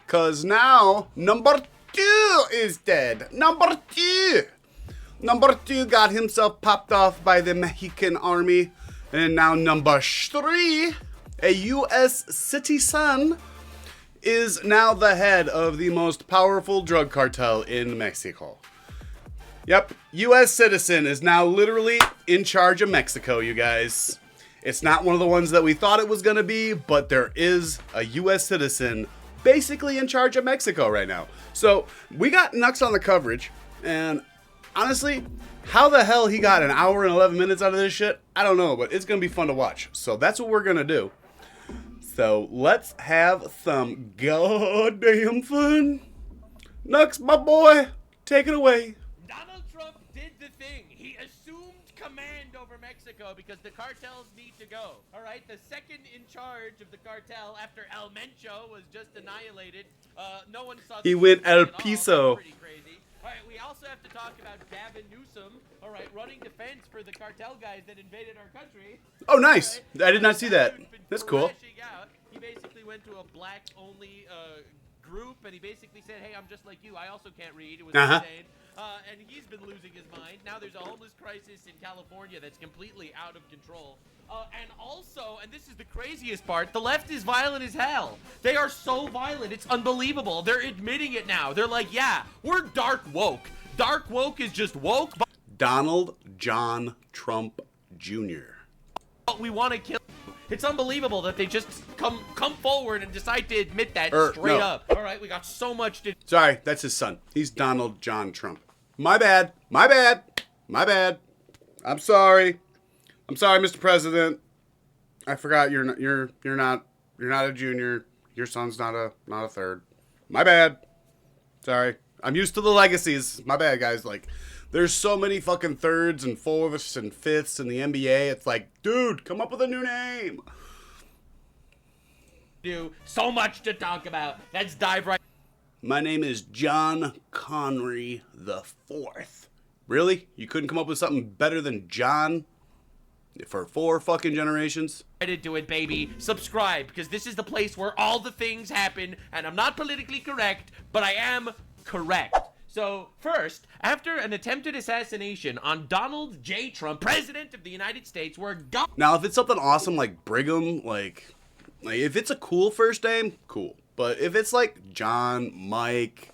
Because now number 2 is dead. Number 2. Number 2 got himself popped off by the Mexican army. And now number 3, a U.S. citizen, is now the head of the most powerful drug cartel in Mexico. Yep, U.S. citizen is now literally in charge of Mexico, you guys. It's not one of the ones that we thought it was going to be, but there is a U.S. citizen basically in charge of Mexico right now. So we got Nux on the coverage, and honestly, how the hell he got an hour and 11 minutes out of this shit, I don't know, but it's going to be fun to watch. So that's what we're going to do. So let's have some goddamn fun. Nux, my boy, take it away. Donald Trump did the thing. He assumed command over Mexico because the cartels need to go. All right, the second in charge of the cartel after El Mencho was just annihilated. No one saw. He went El Piso. Pretty crazy. All right, we also have to talk about Gavin Newsom. All right, running defense for the cartel guys that invaded our country. Oh, nice. Right? I did not see that. That's cool. Out. He basically went to a black-only group, and he basically said, hey, I'm just like you. I also can't read. It was insane. And he's been losing his mind. Now there's a homeless crisis in California that's completely out of control. And also, and this is the craziest part, the left is violent as hell. They are so violent. It's unbelievable. They're admitting it now. They're like, yeah, we're dark woke. Dark woke is just woke. Donald John Trump Jr. But we want to kill you. It's unbelievable that they just come forward and decide to admit that straight up. All right, we got so much to... Sorry, that's his son. He's Donald John Trump. My bad. My bad. My bad. I'm sorry. I'm sorry, Mr. President. I forgot you're not a junior. Your son's not a third. My bad. Sorry. I'm used to the legacies. My bad, guys. Like, there's so many fucking thirds and fourths and fifths in the NBA. It's like, dude, come up with a new name. So much to talk about. Let's dive right. My name is John Connery the Fourth. Really? You couldn't come up with something better than John for 4 fucking generations? Right into it, baby. Subscribe, because this is the place where all the things happen, and I'm not politically correct, but I am correct. So, first, after an attempted assassination on Donald J. Trump, President of the United States, now, if it's something awesome like Brigham, like if it's a cool first name, cool. But if it's like John, Mike,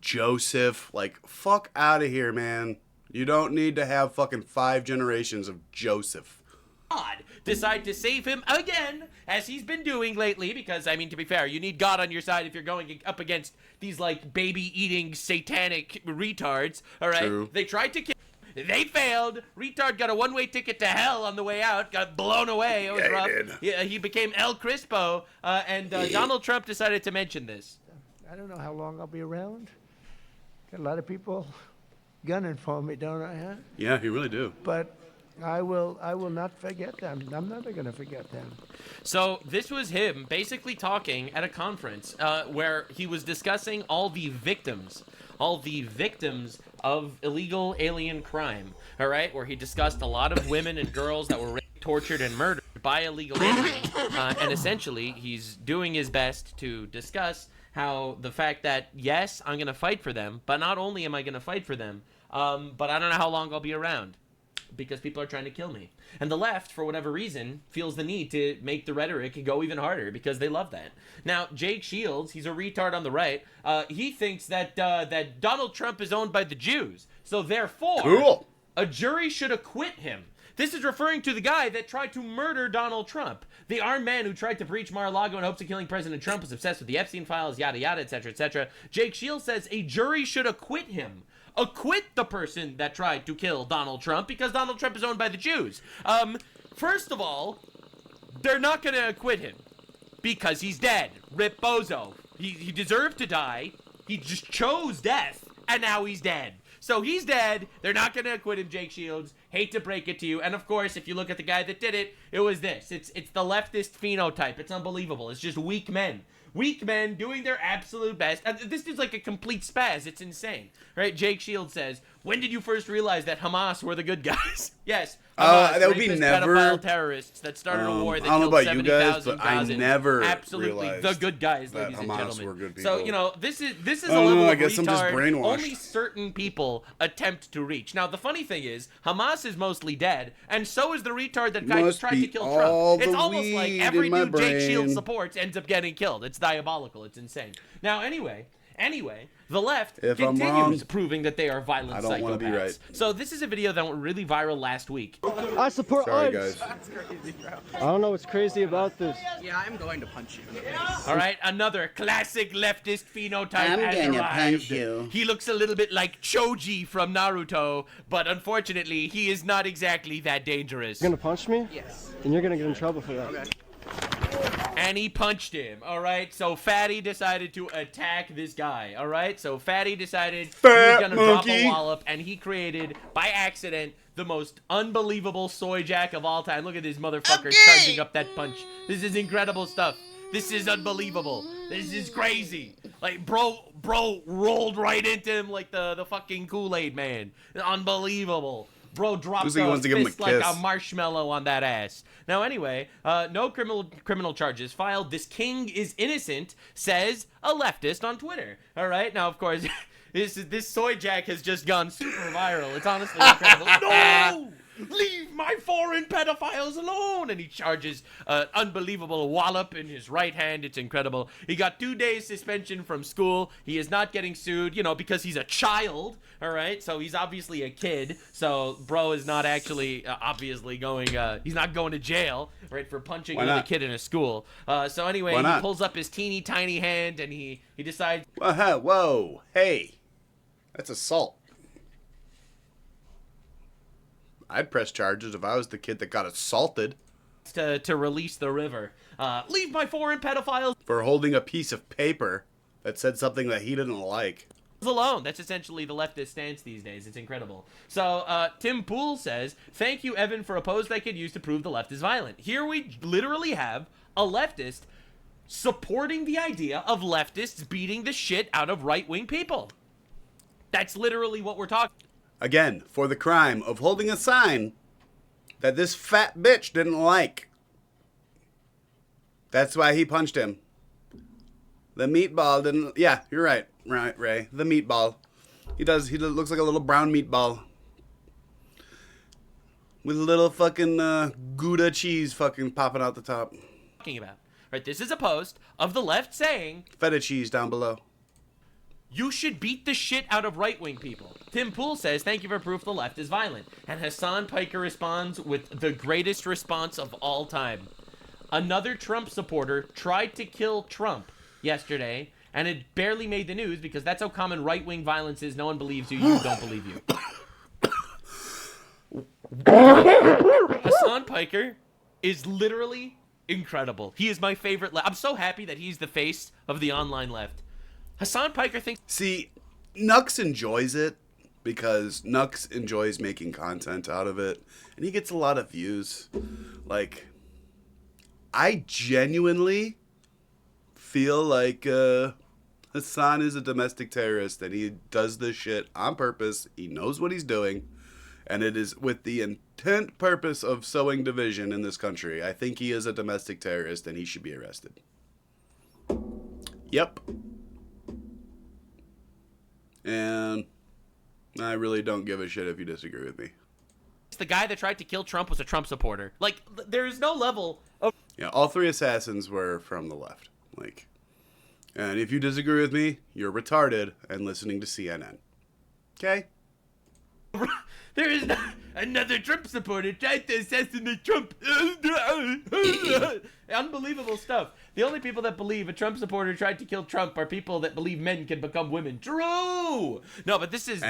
Joseph, like, fuck out of here, man. You don't need to have fucking 5 generations of Joseph. God decide to save him again, as he's been doing lately, because, I mean, to be fair, you need God on your side if you're going up against these, like, baby-eating satanic retards, all right? True. They tried to kill him. They failed. Retard got a one-way ticket to hell on the way out, got blown away. It was rough. He did. Yeah, he became El Crispo, and Donald Trump decided to mention this. I don't know how long I'll be around. Got a lot of people gunning for me, don't I, huh? Yeah, you really do. But I will not forget them. I'm never going to forget them. So this was him basically talking at a conference where he was discussing all the victims of illegal alien crime, all right, where he discussed a lot of women and girls that were raped, tortured, and murdered by illegal aliens, and essentially he's doing his best to discuss how the fact that, yes, I'm going to fight for them, but not only am I going to fight for them, but I don't know how long I'll be around, because people are trying to kill me. And the left, for whatever reason, feels the need to make the rhetoric go even harder, because they love that. Now, Jake Shields, he's a retard on the right, he thinks that that Donald Trump is owned by the Jews, so therefore, Cool. a jury should acquit him. This is referring to the guy that tried to murder Donald Trump. The armed man who tried to breach Mar-a-Lago in hopes of killing President Trump was obsessed with the Epstein files, yada yada, etc., etc. Jake Shields says a jury should acquit him. Acquit the person that tried to kill Donald Trump, because Donald Trump is owned by the Jews. First of all, they're not going to acquit him because he's dead. Rip Bozo. He deserved to die. He just chose death, and now he's dead. So he's dead. They're not going to acquit him, Jake Shields. Hate to break it to you. And of course, if you look at the guy that did it, it was this. It's the leftist phenotype. It's unbelievable. It's just weak men. Weak men doing their absolute best. And this is like a complete spaz. It's insane. Right? Jake Shields says, When did you first realize that Hamas were the good guys? Yes. That would be rapist, never. pedophile terrorists that started a war that I don't know killed about you guys, 70,000 but I never absolutely realized the good guys, that ladies and Hamas gentlemen. were good So people. this is I a don't level know, I of guess I'm just retard brainwashed. only certain people attempt to reach. Now the funny thing is, Hamas is mostly dead, and so is the retard that Must tried to be kill all Trump. It's the almost like weed every in my dude Jake Shields brain. supports ends up getting killed. It's diabolical. It's insane. Now Anyway, the left If I'm continues wrong, proving that they are violent I don't wanna psychopaths. be right. So this is a video that went really viral last week. I support Sorry, arms. guys. I don't know what's crazy about this. Yeah, I'm going to punch you. All right, another classic leftist phenotype I'm has gonna arrived. punch you. He looks a little bit like Choji from Naruto, but unfortunately, he is not exactly that dangerous. You're gonna punch me? Yes. Then you're gonna get in trouble for that. Okay. And he punched him. All right, so Fatty decided to attack this guy. All right, so Fatty decided he was gonna drop a wallop, and he created by accident the most unbelievable soy jack of all time. Look at this motherfucker charging up that punch. This is incredible stuff. This is unbelievable. This is crazy. Like, bro rolled right into him like the fucking Kool-Aid man. Unbelievable. Bro dropped Looks like he wants to give him a fist like a kiss. marshmallow on that ass. Now, anyway, no criminal charges filed. This king is innocent, says a leftist on Twitter. All right, now, of course, this soy jack has just gone super viral. It's honestly incredible. No! Leave my foreign pedophiles alone! And he charges an unbelievable wallop in his right hand. It's incredible. He got 2 days suspension from school. He is not getting sued, because he's a child, all right? So he's obviously a kid. So bro is not actually obviously going, he's not going to jail, right, for punching Why another not? kid in a school. So anyway, Why he not? pulls up his teeny tiny hand and he decides Whoa, hey, that's assault. I'd press charges if I was the kid that got assaulted to release the river. Leave my foreign pedophiles for holding a piece of paper that said something that he didn't like. alone. That's essentially the leftist stance these days. It's incredible. So Tim Pool says, thank you, Evan, for a post I could use to prove the left is violent. Here we literally have a leftist supporting the idea of leftists beating the shit out of right-wing people. That's literally what we're talking. Again, for the crime of holding a sign that this fat bitch didn't like. That's why he punched him. The meatball didn't... Yeah, you're right. Right, Ray. The meatball. He looks like a little brown meatball. With a little fucking Gouda cheese fucking popping out the top. About. Right, this is a post of the left saying, Feta cheese down below. you should beat the shit out of right-wing people. Tim Pool says, thank you for proof the left is violent. And Hassan Piker responds with the greatest response of all time. Another Trump supporter tried to kill Trump yesterday, and it barely made the news because that's how common right-wing violence is. No one believes you. You don't believe you. Hassan Piker is literally incredible. He is my favorite I'm so happy that he's the face of the online left. Hassan Piker thinks... See, Nux enjoys it because Nux enjoys making content out of it, and he gets a lot of views. Like, I genuinely feel like Hassan is a domestic terrorist, and he does this shit on purpose. He knows what he's doing, and it is with the intent purpose of sowing division in this country. I think he is a domestic terrorist, and he should be arrested. Yep. And I really don't give a shit if you disagree with me. the guy that tried to kill Trump was a Trump supporter. Like, there is no level of... Yeah, all three assassins were from the left. Like, and if you disagree with me, you're retarded and listening to CNN. Okay? There is another Trump supporter tried to assassinate Trump. Unbelievable stuff. The only people that believe a Trump supporter tried to kill Trump are people that believe men can become women. True! No, but this is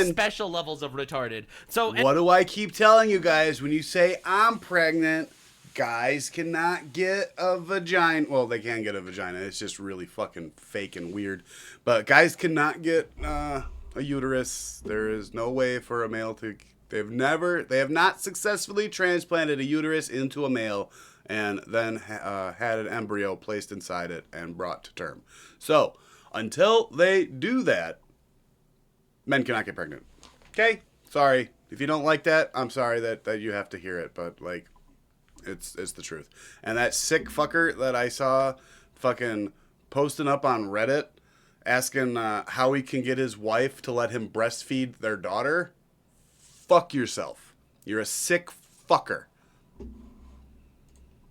special levels of retarded. So what do I keep telling you guys? When you say I'm pregnant, guys cannot get a vagina. Well, they can get a vagina. It's just really fucking fake and weird. But guys cannot get a uterus. There is no way for a male to... They have not successfully transplanted a uterus into a male and then had an embryo placed inside it and brought to term. So, until they do that, men cannot get pregnant. Okay? Sorry. If you don't like that, I'm sorry that you have to hear it, but, like, it's the truth. And that sick fucker that I saw fucking posting up on Reddit asking how he can get his wife to let him breastfeed their daughter, fuck yourself. You're a sick fucker.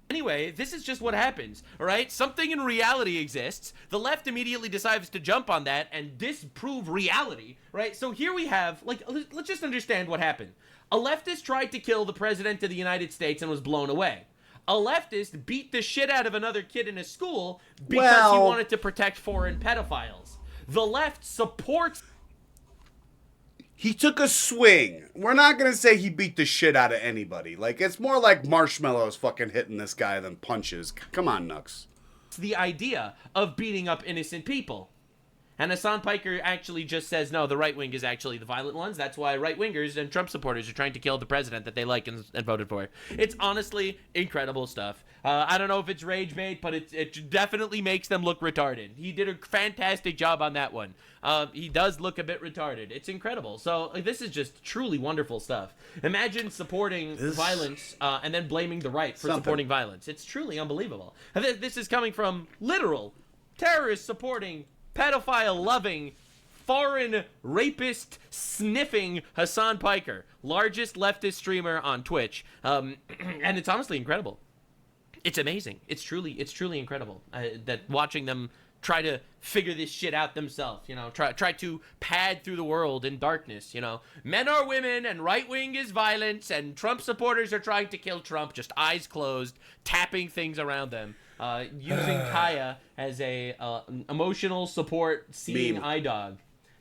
Anyway, this is just what happens, all right? Something in reality exists. The left immediately decides to jump on that and disprove reality, right? So here we have, like, let's just understand what happened. A leftist tried to kill the president of the United States and was blown away. A leftist beat the shit out of another kid in a school because he wanted to protect foreign pedophiles. The left supports... He took a swing. We're not going to say he beat the shit out of anybody. Like, it's more like marshmallows fucking hitting this guy than punches. Come on, Nux. The idea of beating up innocent people. And Hassan Piker actually just says, no, the right wing is actually the violent ones. That's why right-wingers and Trump supporters are trying to kill the president that they like and voted for. It's honestly incredible stuff. I don't know if it's rage bait, but it definitely makes them look retarded. He did a fantastic job on that one. He does look a bit retarded. It's incredible. So this is just truly wonderful stuff. Imagine supporting violence and then blaming the right for supporting violence. It's truly unbelievable. This is coming from literal terrorists supporting pedophile-loving, foreign rapist-sniffing Hassan Piker, largest leftist streamer on Twitch. And it's honestly incredible. It's amazing. It's truly incredible that watching them try to figure this shit out themselves, you know, try to pad through the world in darkness, you know. Men are women and right wing is violence and Trump supporters are trying to kill Trump, just eyes closed, tapping things around them. Using Kaya as a emotional support seeing eye dog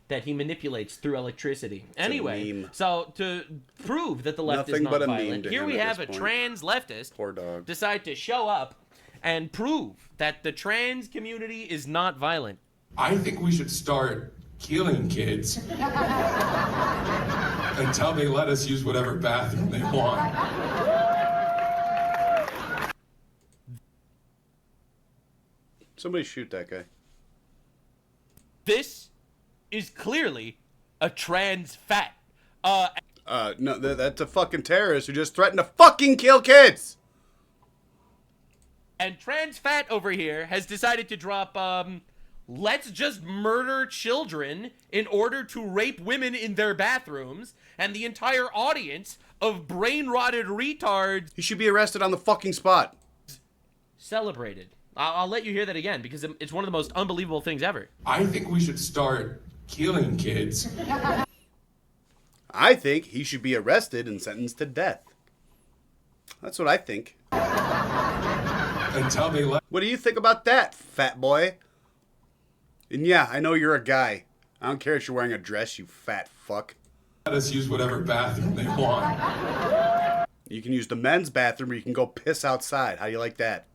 that he manipulates through electricity. Anyway, so to prove that the left is not violent, here we have a trans leftist decide to show up and prove that the trans community is not violent. I think we should start killing kids until they let us use whatever bathroom they want. Somebody shoot that guy. This is clearly a trans fat. No, that's a fucking terrorist who just threatened to fucking kill kids. And trans fat over here has decided to drop, let's just murder children in order to rape women in their bathrooms, and the entire audience of brain-rotted retards... He should be arrested on the fucking spot. Celebrated. I'll let you hear that again, because it's one of the most unbelievable things ever. I think we should start killing kids. I think he should be arrested and sentenced to death. That's what I think. Until they let... What do you think about that, fat boy? And yeah, I know you're a guy. I don't care if you're wearing a dress, you fat fuck. Let us use whatever bathroom they want. You can use the men's bathroom or you can go piss outside. How do you like that?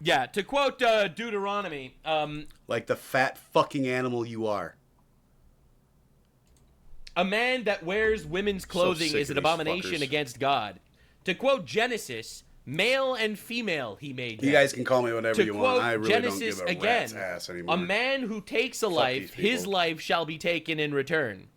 Yeah, to quote Deuteronomy, like the fat fucking animal you are. A man that wears women's clothing is an abomination against God. To quote Genesis, male and female he made them. You guys can call me whatever you want. I really Genesis don't give a rat's ass anymore. A man who takes a life, his life shall be taken in return.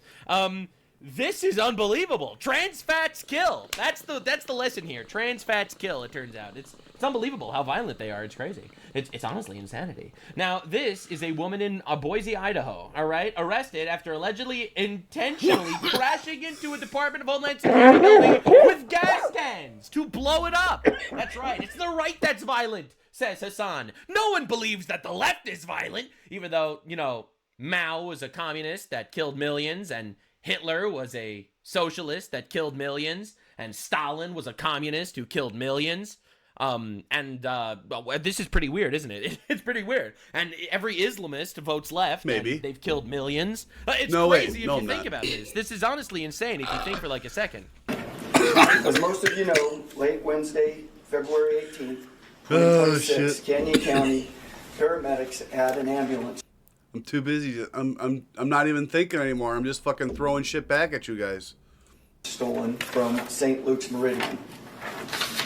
This is unbelievable. Trans fats kill. That's the lesson here. Trans fats kill, it turns out. It's unbelievable how violent they are. It's crazy. It's honestly insanity. Now, this is a woman in Boise, Idaho, all right? Arrested after allegedly intentionally crashing into a Department of Homeland Security building with gas cans to blow it up. That's right. It's the right that's violent, says Hassan. No one believes that the left is violent, even though, you know, Mao was a communist that killed millions, and Hitler was a socialist that killed millions, and Stalin was a communist who killed millions. This is pretty weird, isn't it? It's pretty weird. And every Islamist votes left. Maybe. And they've killed millions. It's crazy if you think about this. This is honestly insane if you think for like a second. As most of you know, late Wednesday, February 18th, 2026, Canyon County paramedics had an ambulance. I'm too busy. I'm not even thinking anymore. I'm just fucking throwing shit back at you guys. Stolen from St. Luke's Meridian.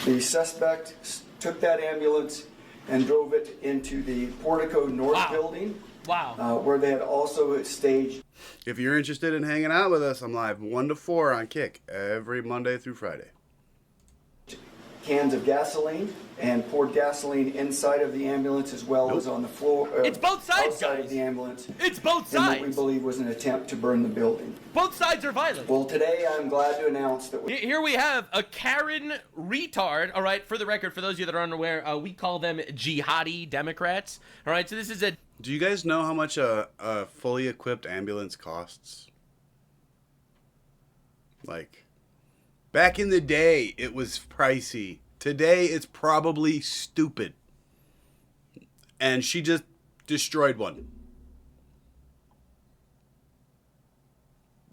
The suspect took that ambulance and drove it into the Portico North building. Wow. where they had also staged If you're interested in hanging out with us, I'm live 1 to 4 on Kick every Monday through Friday. cans of gasoline and poured gasoline inside of the ambulance as well as on the floor. It's both sides, outside guys. of the ambulance. It's both In what we sides. believe was an attempt to burn the building. Both sides are violent. Well, today I'm glad to announce that Here we have a Karen retard. All right, for the record, for those of you that are unaware, we call them jihadi Democrats. All right, so this is a... Do you guys know how much a fully equipped ambulance costs? Like, back in the day, it was pricey. Today, it's probably stupid. And she just destroyed one.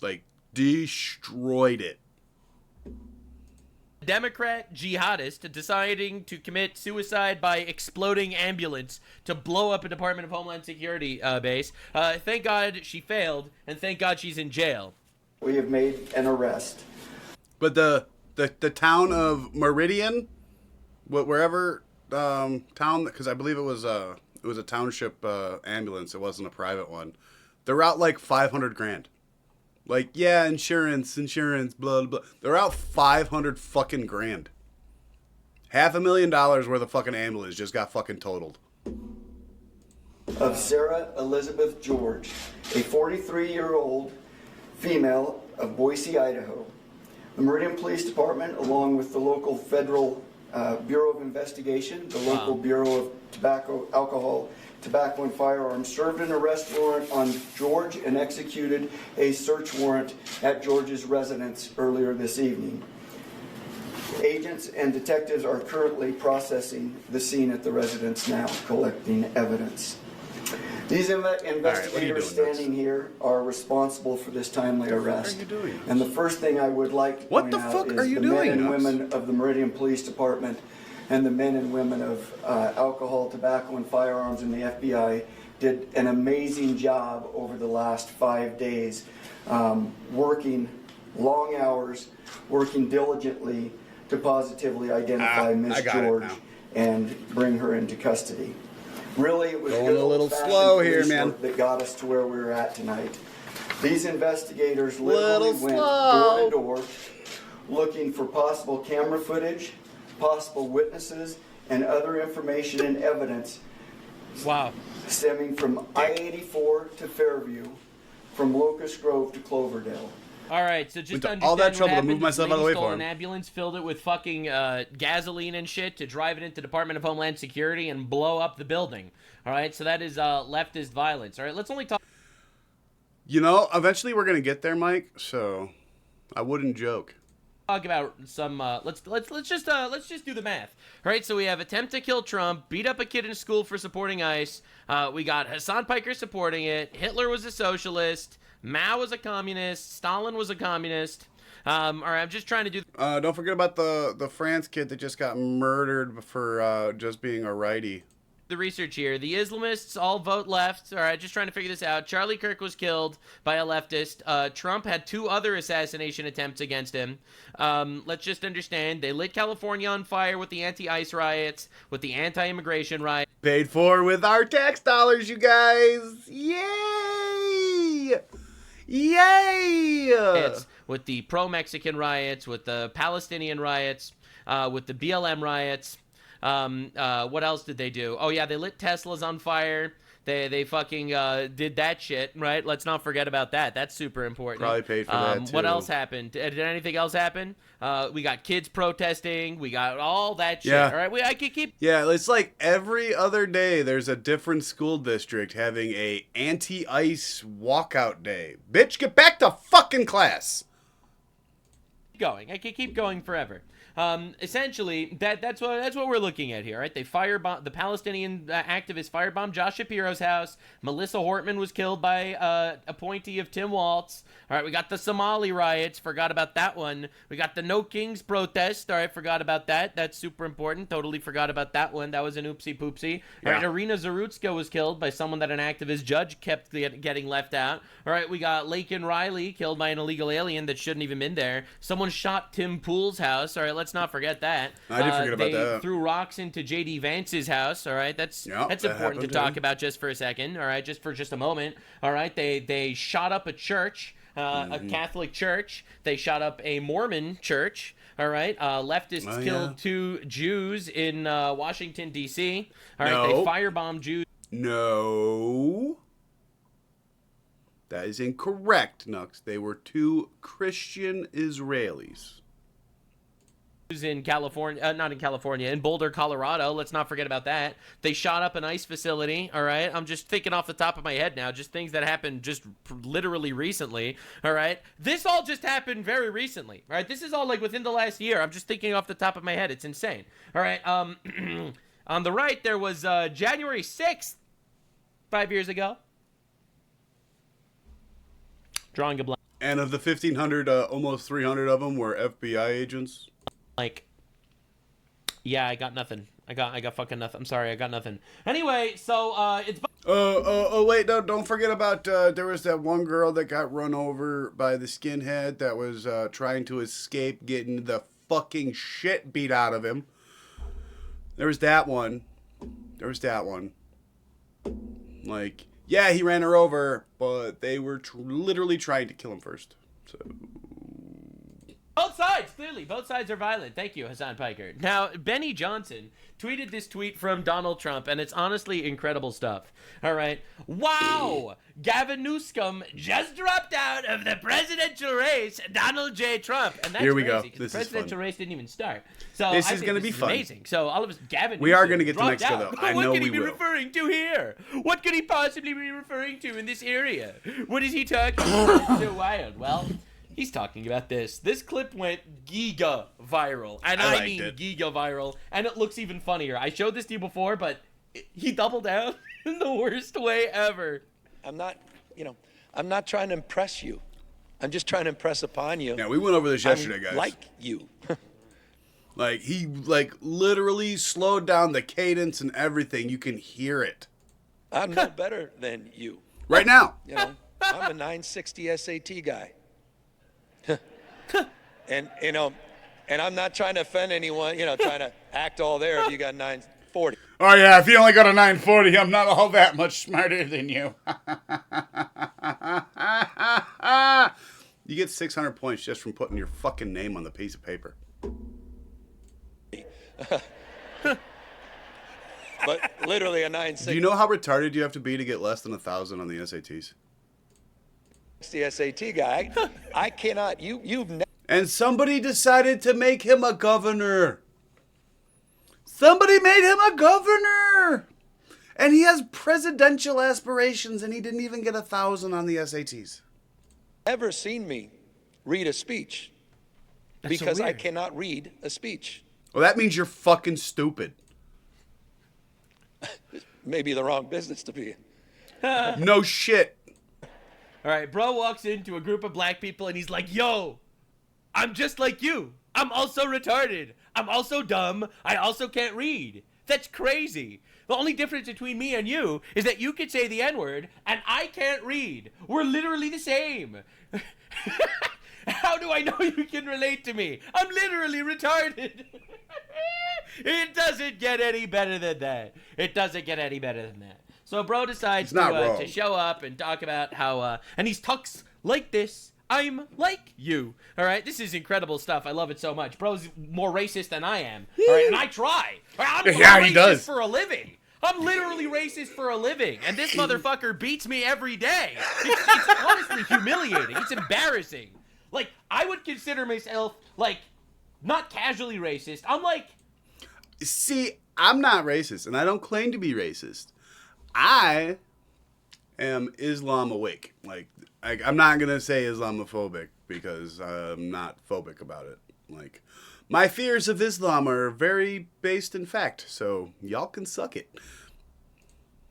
Like, destroyed it. Democrat jihadist deciding to commit suicide by exploding ambulance to blow up a Department of Homeland Security base. Thank God she failed, and thank God she's in jail. we have made an arrest. But the town of Meridian, wherever town, because I believe it was a township ambulance. It wasn't a private one. They're out like 500 grand. Like, yeah, insurance, blah, blah. They're out 500 fucking grand. $500,000 worth of fucking ambulance just got fucking totaled. Of Sarah Elizabeth George, a 43-year-old female of Boise, Idaho. The Meridian Police Department, along with the local federal Bureau of Investigation, the local Bureau of Tobacco, and Firearms, served an arrest warrant on George and executed a search warrant at George's residence earlier this evening. Agents and detectives are currently processing the scene at the residence now, collecting evidence. These investigators standing here are responsible for this timely arrest. What are you doing? And the first thing I would like to point out is the men and women of the Meridian Police Department and the men and women of Alcohol, Tobacco, and Firearms in the FBI did an amazing job over the last 5 days, working long hours, working diligently to positively identify Miss George and bring her into custody. Really, it was Going a little slow here, man. That got us to where we were at tonight. These investigators literally went door to door looking for possible camera footage, possible witnesses, and other information and evidence stemming from I-84 to Fairview, from Locust Grove to Cloverdale. All right, so just understand all that trouble what to move happened. myself out of the way for him. An ambulance, filled it with fucking gasoline and shit to drive it into Department of Homeland Security and blow up the building. All right, so that is leftist violence. All right, let's only talk. You know, eventually we're gonna get there, Mike. So I wouldn't joke. Talk about some. Let's just do the math. All right, so we have attempt to kill Trump, beat up a kid in school for supporting ICE. We got Hassan Piker supporting it. Hitler was a socialist. Mao was a communist. Stalin was a communist. All right, I'm just trying to do. Don't forget about the France kid that just got murdered for just being a righty. The research here. The Islamists all vote left. All right, just trying to figure this out. Charlie Kirk was killed by a leftist. Trump had 2 other assassination attempts against him. Let's just understand. They lit California on fire with the anti-ICE riots, with the anti-immigration riots. Paid for with our tax dollars, you guys. Yay! Yay! With the pro-Mexican riots, with the Palestinian riots, with the BLM riots. What else did they do? Oh yeah, they lit Teslas on fire. They fucking did that shit, right? Let's not forget about that. That's super important. Probably paid for that too. What else happened? Did anything else happen? We got kids protesting. We got all that shit. Yeah. All right, I could keep. Yeah, it's like every other day there's a different school district having a anti-ICE walkout day. Bitch, get back to fucking class. Going. I could keep going forever. Essentially, that's what we're looking at here, right? They firebomb the Palestinian activists firebombed Josh Shapiro's house. Melissa Hortman was killed by appointee of Tim Walz. All right, we got the Somali riots. Forgot about that one. We got the No Kings protest. All right, forgot about that. That's super important. Totally forgot about that one. That was an oopsie poopsie. All right, Irina Zarutska was killed by someone that an activist judge kept getting left out. All right, we got Laken Riley killed by an illegal alien that shouldn't even been there. Someone shot Tim Pool's house. All right, let's Let's not forget that. I did forget about they that. threw rocks into J.D. Vance's house. All right, that's Yep, that important to happened, talk yeah. about just for a second. All right, just a moment. All right, they shot up a church, Mm-hmm. a Catholic church. They shot up a Mormon church. All right, leftists killed 2 Jews in Washington D.C. All right, they firebombed Jews. No. That is incorrect, Nux. They were 2 Christian Israelis. In California, not in California, in Boulder, Colorado. Let's not forget about that. They shot up an ice facility. All right, I'm just thinking off the top of my head now, just things that happened just literally recently. All right, this all just happened very recently. All right, this is all like within the last year. I'm just thinking off the top of my head. It's insane. All right, on the right there was January 6th, 5 years ago. Drawing a blank. And of the 1,500, almost 300 of them were FBI agents. Like, yeah, I got nothing. I got fucking nothing. I'm sorry, I got nothing. Anyway, so it's. Wait, no, don't forget about there was that one girl that got run over by the skinhead that was trying to escape getting the fucking shit beat out of him. There was that one. Like, yeah, he ran her over, but they were literally trying to kill him first. So. Both sides, clearly. Both sides are violent. Thank you, Hassan Piker. Now, Benny Johnson tweeted this tweet from Donald Trump, and it's honestly incredible stuff. All right. Wow! Gavin Newsom just dropped out of the presidential race, Donald J. Trump. And that's Here we go. crazy, 'cause This the is presidential fun. race didn't even start. So This I is think gonna be fun. amazing. So all of us, Gavin We are Newsom gonna get to dropped Mexico, out. though. I What know could he we be will. referring to here? What could he possibly be referring to in this area? What is he talking about? It's so wild. Well, he's talking about this. This clip went giga viral. And I mean giga viral. And it looks even funnier. I showed this to you before, but he doubled down in the worst way ever. I'm not trying to impress you. I'm just trying to impress upon you. Yeah, we went over this yesterday, guys. Like you. Like, he, literally slowed down the cadence and everything. You can hear it. I'm no better than you. Right now. I'm a 960 SAT guy. and I'm not trying to offend anyone, trying to act all there if you got 940. Oh, yeah, if you only got a 940, I'm not all that much smarter than you. You get 600 points just from putting your fucking name on the piece of paper. But literally a 960 Do you know how retarded you have to be to get less than 1,000 on the SATs? SAT guy. I cannot, you've never. And somebody decided to make him a governor. Somebody made him a governor. And he has presidential aspirations, and he didn't even get 1,000 on the SATs. Ever seen me read a speech because I cannot read a speech. Well, that means you're fucking stupid. Maybe the wrong business to be in. No shit. All right, bro walks into a group of black people and he's like, yo, I'm just like you. I'm also retarded. I'm also dumb. I also can't read. That's crazy. The only difference between me and you is that you could say the N-word and I can't read. We're literally the same. How do I know you can relate to me? I'm literally retarded. It doesn't get any better than that. It doesn't get any better than that. So bro decides to show up and talk about how, and he talks like this. I'm like you. All right, this is incredible stuff. I love it so much. Bro's more racist than I am. All right, and I try. I'm racist for a living. I'm literally racist for a living, and this motherfucker beats me every day. It's honestly humiliating. It's embarrassing. Like, I would consider myself, like, not casually racist. I'm like... See, I'm not racist, and I don't claim to be racist. I am Islam awake. Like, I'm not going to say Islamophobic because I'm not phobic about it. Like, my fears of Islam are very based in fact, so y'all can suck it.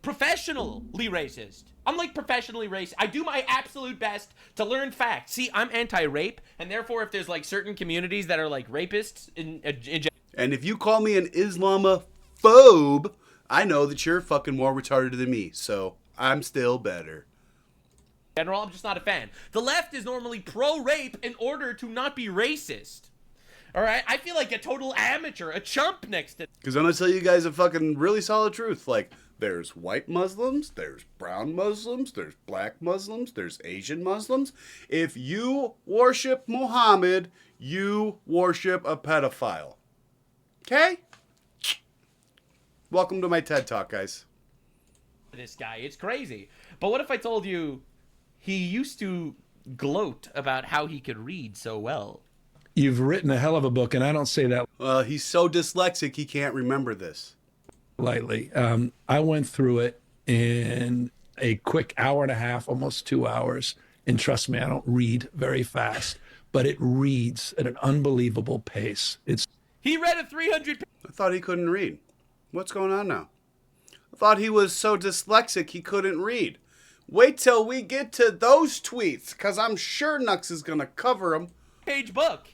Professionally racist. I'm like professionally racist. I do my absolute best to learn facts. See, I'm anti-rape, and therefore if there's like certain communities that are like rapists in and if you call me an Islamophobe, I know that you're fucking more retarded than me, so I'm still better. general, I'm just not a fan. The left is normally pro-rape in order to not be racist. All right, I feel like a total amateur, a chump next to. Because I'm going to tell you guys a fucking really solid truth. Like, there's white Muslims, there's brown Muslims, there's black Muslims, there's Asian Muslims. If you worship Muhammad, you worship a pedophile. Okay? Welcome to my TED Talk, guys. This guy, it's crazy. But what if I told you he used to gloat about how he could read so well? You've written a hell of a book, and I don't say that Well, he's so dyslexic he can't remember this. lightly. I went through it in a quick hour and a half, almost 2 hours. And trust me, I don't read very fast, but it reads at an unbelievable pace. He read a 300. I thought he couldn't read. What's going on now? I thought he was so dyslexic he couldn't read. Wait till we get to those tweets, because I'm sure Nux is going to cover them. Page book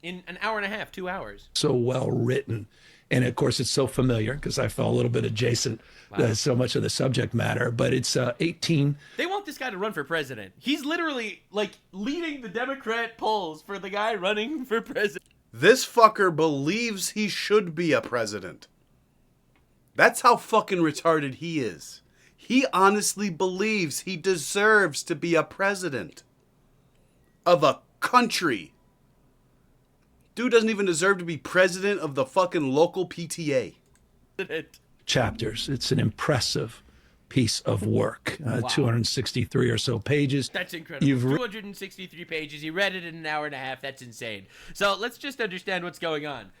in an hour and a half, 2 hours. so well written. And of course, it's so familiar because I felt a little bit adjacent to so much of the subject matter. But it's 18. They want this guy to run for president. He's literally like leading the Democrat polls for the guy running for president. This fucker believes he should be a president. That's how fucking retarded he is. He honestly believes he deserves to be a president of a country. Dude doesn't even deserve to be president of the fucking local PTA. Chapters. It's an impressive piece of work. 263 or so pages. That's incredible. 263 pages. He read it in an hour and a half. That's insane. So let's just understand what's going on.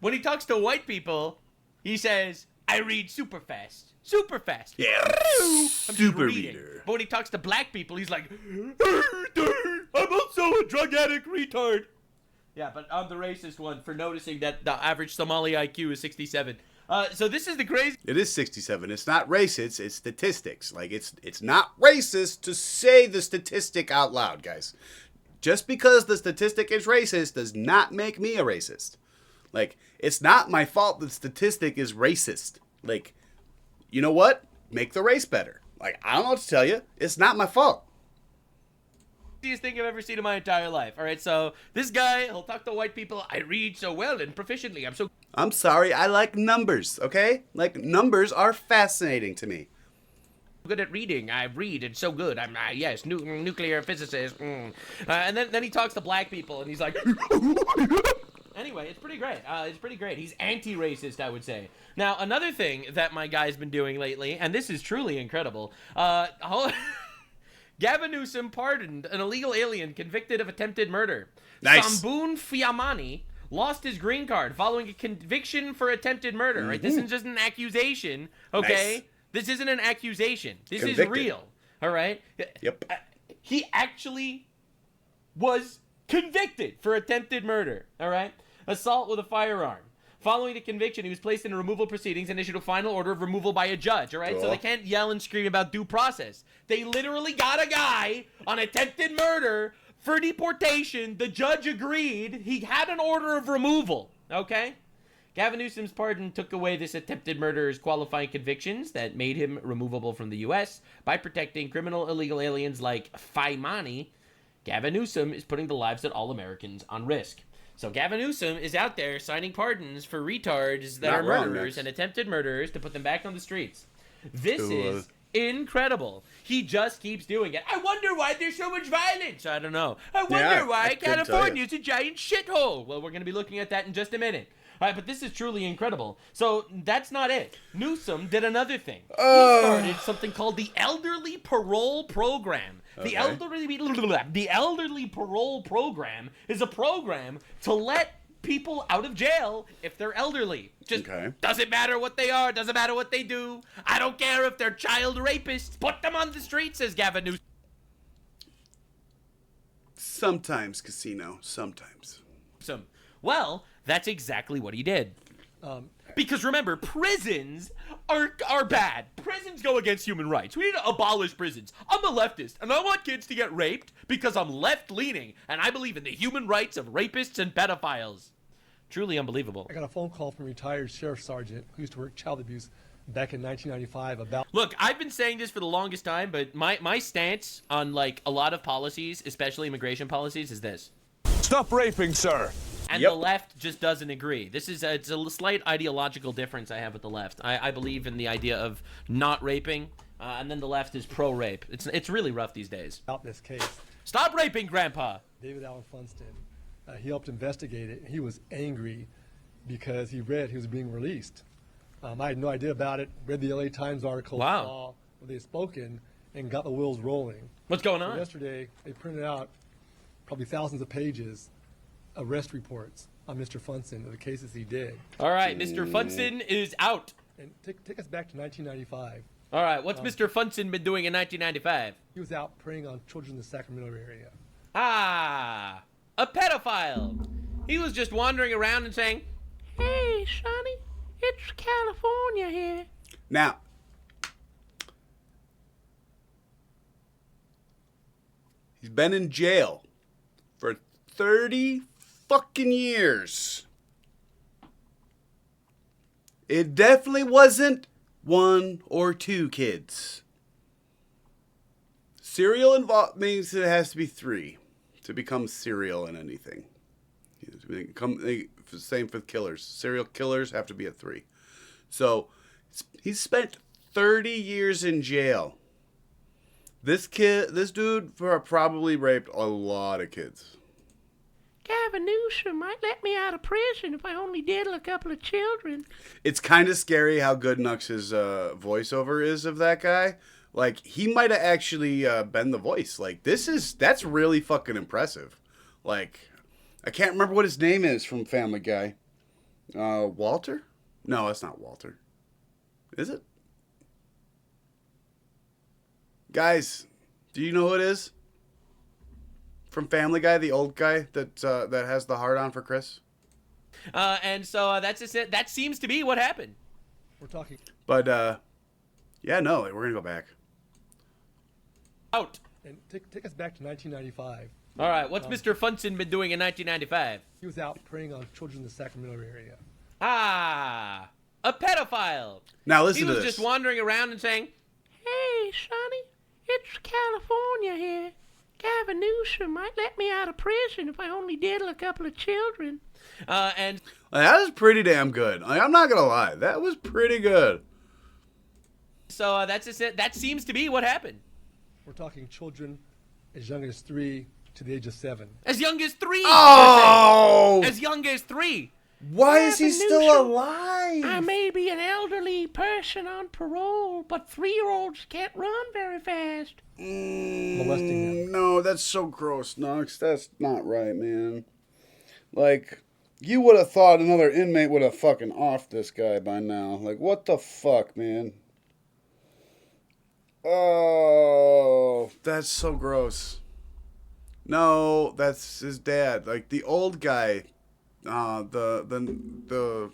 When he talks to white people, he says, I read super fast. Super fast. Yeah, I'm super reading. reader. But when he talks to black people, he's like, I'm also a drug addict retard. Yeah, but I'm the racist one for noticing that the average Somali IQ is 67. So this is the crazy. It is 67. It's not racist. It's statistics. Like, it's not racist to say the statistic out loud, guys. Just because the statistic is racist does not make me a racist. Like, it's not my fault the statistic is racist. Like, you know what? Make the race better. Like, I don't know what to tell you. It's not my fault. Craziest thing I've ever seen in my entire life. All right, so this guy, he'll talk to white people. I read so well and proficiently. I'm sorry. I like numbers, okay? Like, numbers are fascinating to me. good at reading. I read. It's so good. I'm yes, nuclear physicist. And then he talks to black people, and he's like. Anyway, it's pretty great. It's pretty great. He's anti-racist, I would say. Now, another thing that my guy's been doing lately, and this is truly incredible. Gavin Newsom pardoned an illegal alien convicted of attempted murder. Nice. Samboon Fiamani lost his green card following a conviction for attempted murder. Right? This isn't just an accusation. Okay. Nice. This isn't an accusation. This is real. All right. Yep. He actually was convicted for attempted murder. All right. Assault with a firearm. Following the conviction, he was placed in removal proceedings and issued a final order of removal by a judge, all right? Cool. So they can't yell and scream about due process. They literally got a guy on attempted murder for deportation. The judge agreed. He had an order of removal, okay? Gavin Newsom's pardon took away this attempted murder's qualifying convictions that made him removable from the U.S. by protecting criminal illegal aliens like Faimani. Gavin Newsom is putting the lives of all Americans on risk. So Gavin Newsom is out there signing pardons for retards that are murderers and attempted murderers to put them back on the streets. This is incredible. He just keeps doing it. I wonder why there's so much violence. I don't know. I wonder why California's a giant shithole. Well, we're going to be looking at that in just a minute. All right, but this is truly incredible. So that's not it. Newsom did another thing. He started something called the Elderly Parole Program. Okay. The Elderly Parole Program is a program to let people out of jail if they're elderly. Just doesn't matter what they are, doesn't matter what they do. I don't care if they're child rapists. Put them on the street, says Gavin Newsom. Sometimes, Casino. Sometimes. Well, that's exactly what he did. Because remember, prisons are bad. Prisons go against human rights. We need to abolish prisons. I'm a leftist, and I want kids to get raped because I'm left-leaning, and I believe in the human rights of rapists and pedophiles. Truly unbelievable. I got a phone call from a retired sheriff sergeant who used to work child abuse back in 1995 about... Look, I've been saying this for the longest time, but my stance on, like, a lot of policies, especially immigration policies, is this. Stop raping, sir. And Yep. the left just doesn't agree. It's a slight ideological difference I have with the left. I believe in the idea of not raping, and then the left is pro-rape. It's really rough these days. Out this case, Stop raping, Grandpa! David Allen Funston, he helped investigate it. He was angry because he read he was being released. I had no idea about it. Read the LA Times article, Wow. saw what they had spoken, and got the wheels rolling. What's going So on? yesterday, they printed out probably thousands of pages, arrest reports on Mr. Funston of the cases he did. All right, Mr. Funston is out. And take us back to 1995. All right, what's Mr. Funston been doing in 1995? He was out preying on children in the Sacramento area. Ah, a pedophile. He was just wandering around and saying, "Hey, Sonny, it's California here." Now, he's been in jail for 30 fucking years. It definitely wasn't 1 or 2 kids. Serial involved means it has to be 3 to become serial in anything. Same for killers. Serial killers have to be at 3. So he's spent 30 years in jail. This dude probably raped a lot of kids. Gavin Newsom might let me out of prison if I only diddle a couple of children. It's kind of scary how good Nux's voiceover is of that guy. Like, he might have actually been the voice. Like, that's really fucking impressive. Like, I can't remember what his name is from Family Guy. Walter? No, that's not Walter. Is it? Guys, do you know who it is? From Family Guy, the old guy that has the heart on for Chris? And so that's just it. That seems to be what happened. We're talking. But, yeah, no, we're going to go back. Out. And take us back to 1995. All right, what's Mr. Funston been doing in 1995? He was out preying on children in the Sacramento area. Ah, a pedophile. Now listen he to was this. just wandering around and saying, "Hey, Sonny, it's California here. Gavin Newsom might let me out of prison if I only diddle a couple of children." And That was pretty damn good. Like, I'm not going to lie. That was pretty good. so that's just it. That seems to be what happened. We're talking children as young as 3 to the age of 7. As young as 3. Oh! As young as 3. Why is he Gavin still Newsom, alive? I may be an elderly person on parole, but 3-year-olds can't run very fast. Molesting them. No, that's so gross, Knox. That's not right, man. Like, you would have thought another inmate would have fucking offed this guy by now. Like, what the fuck, man? Oh, that's so gross. No, that's his dad. Like, the old guy, the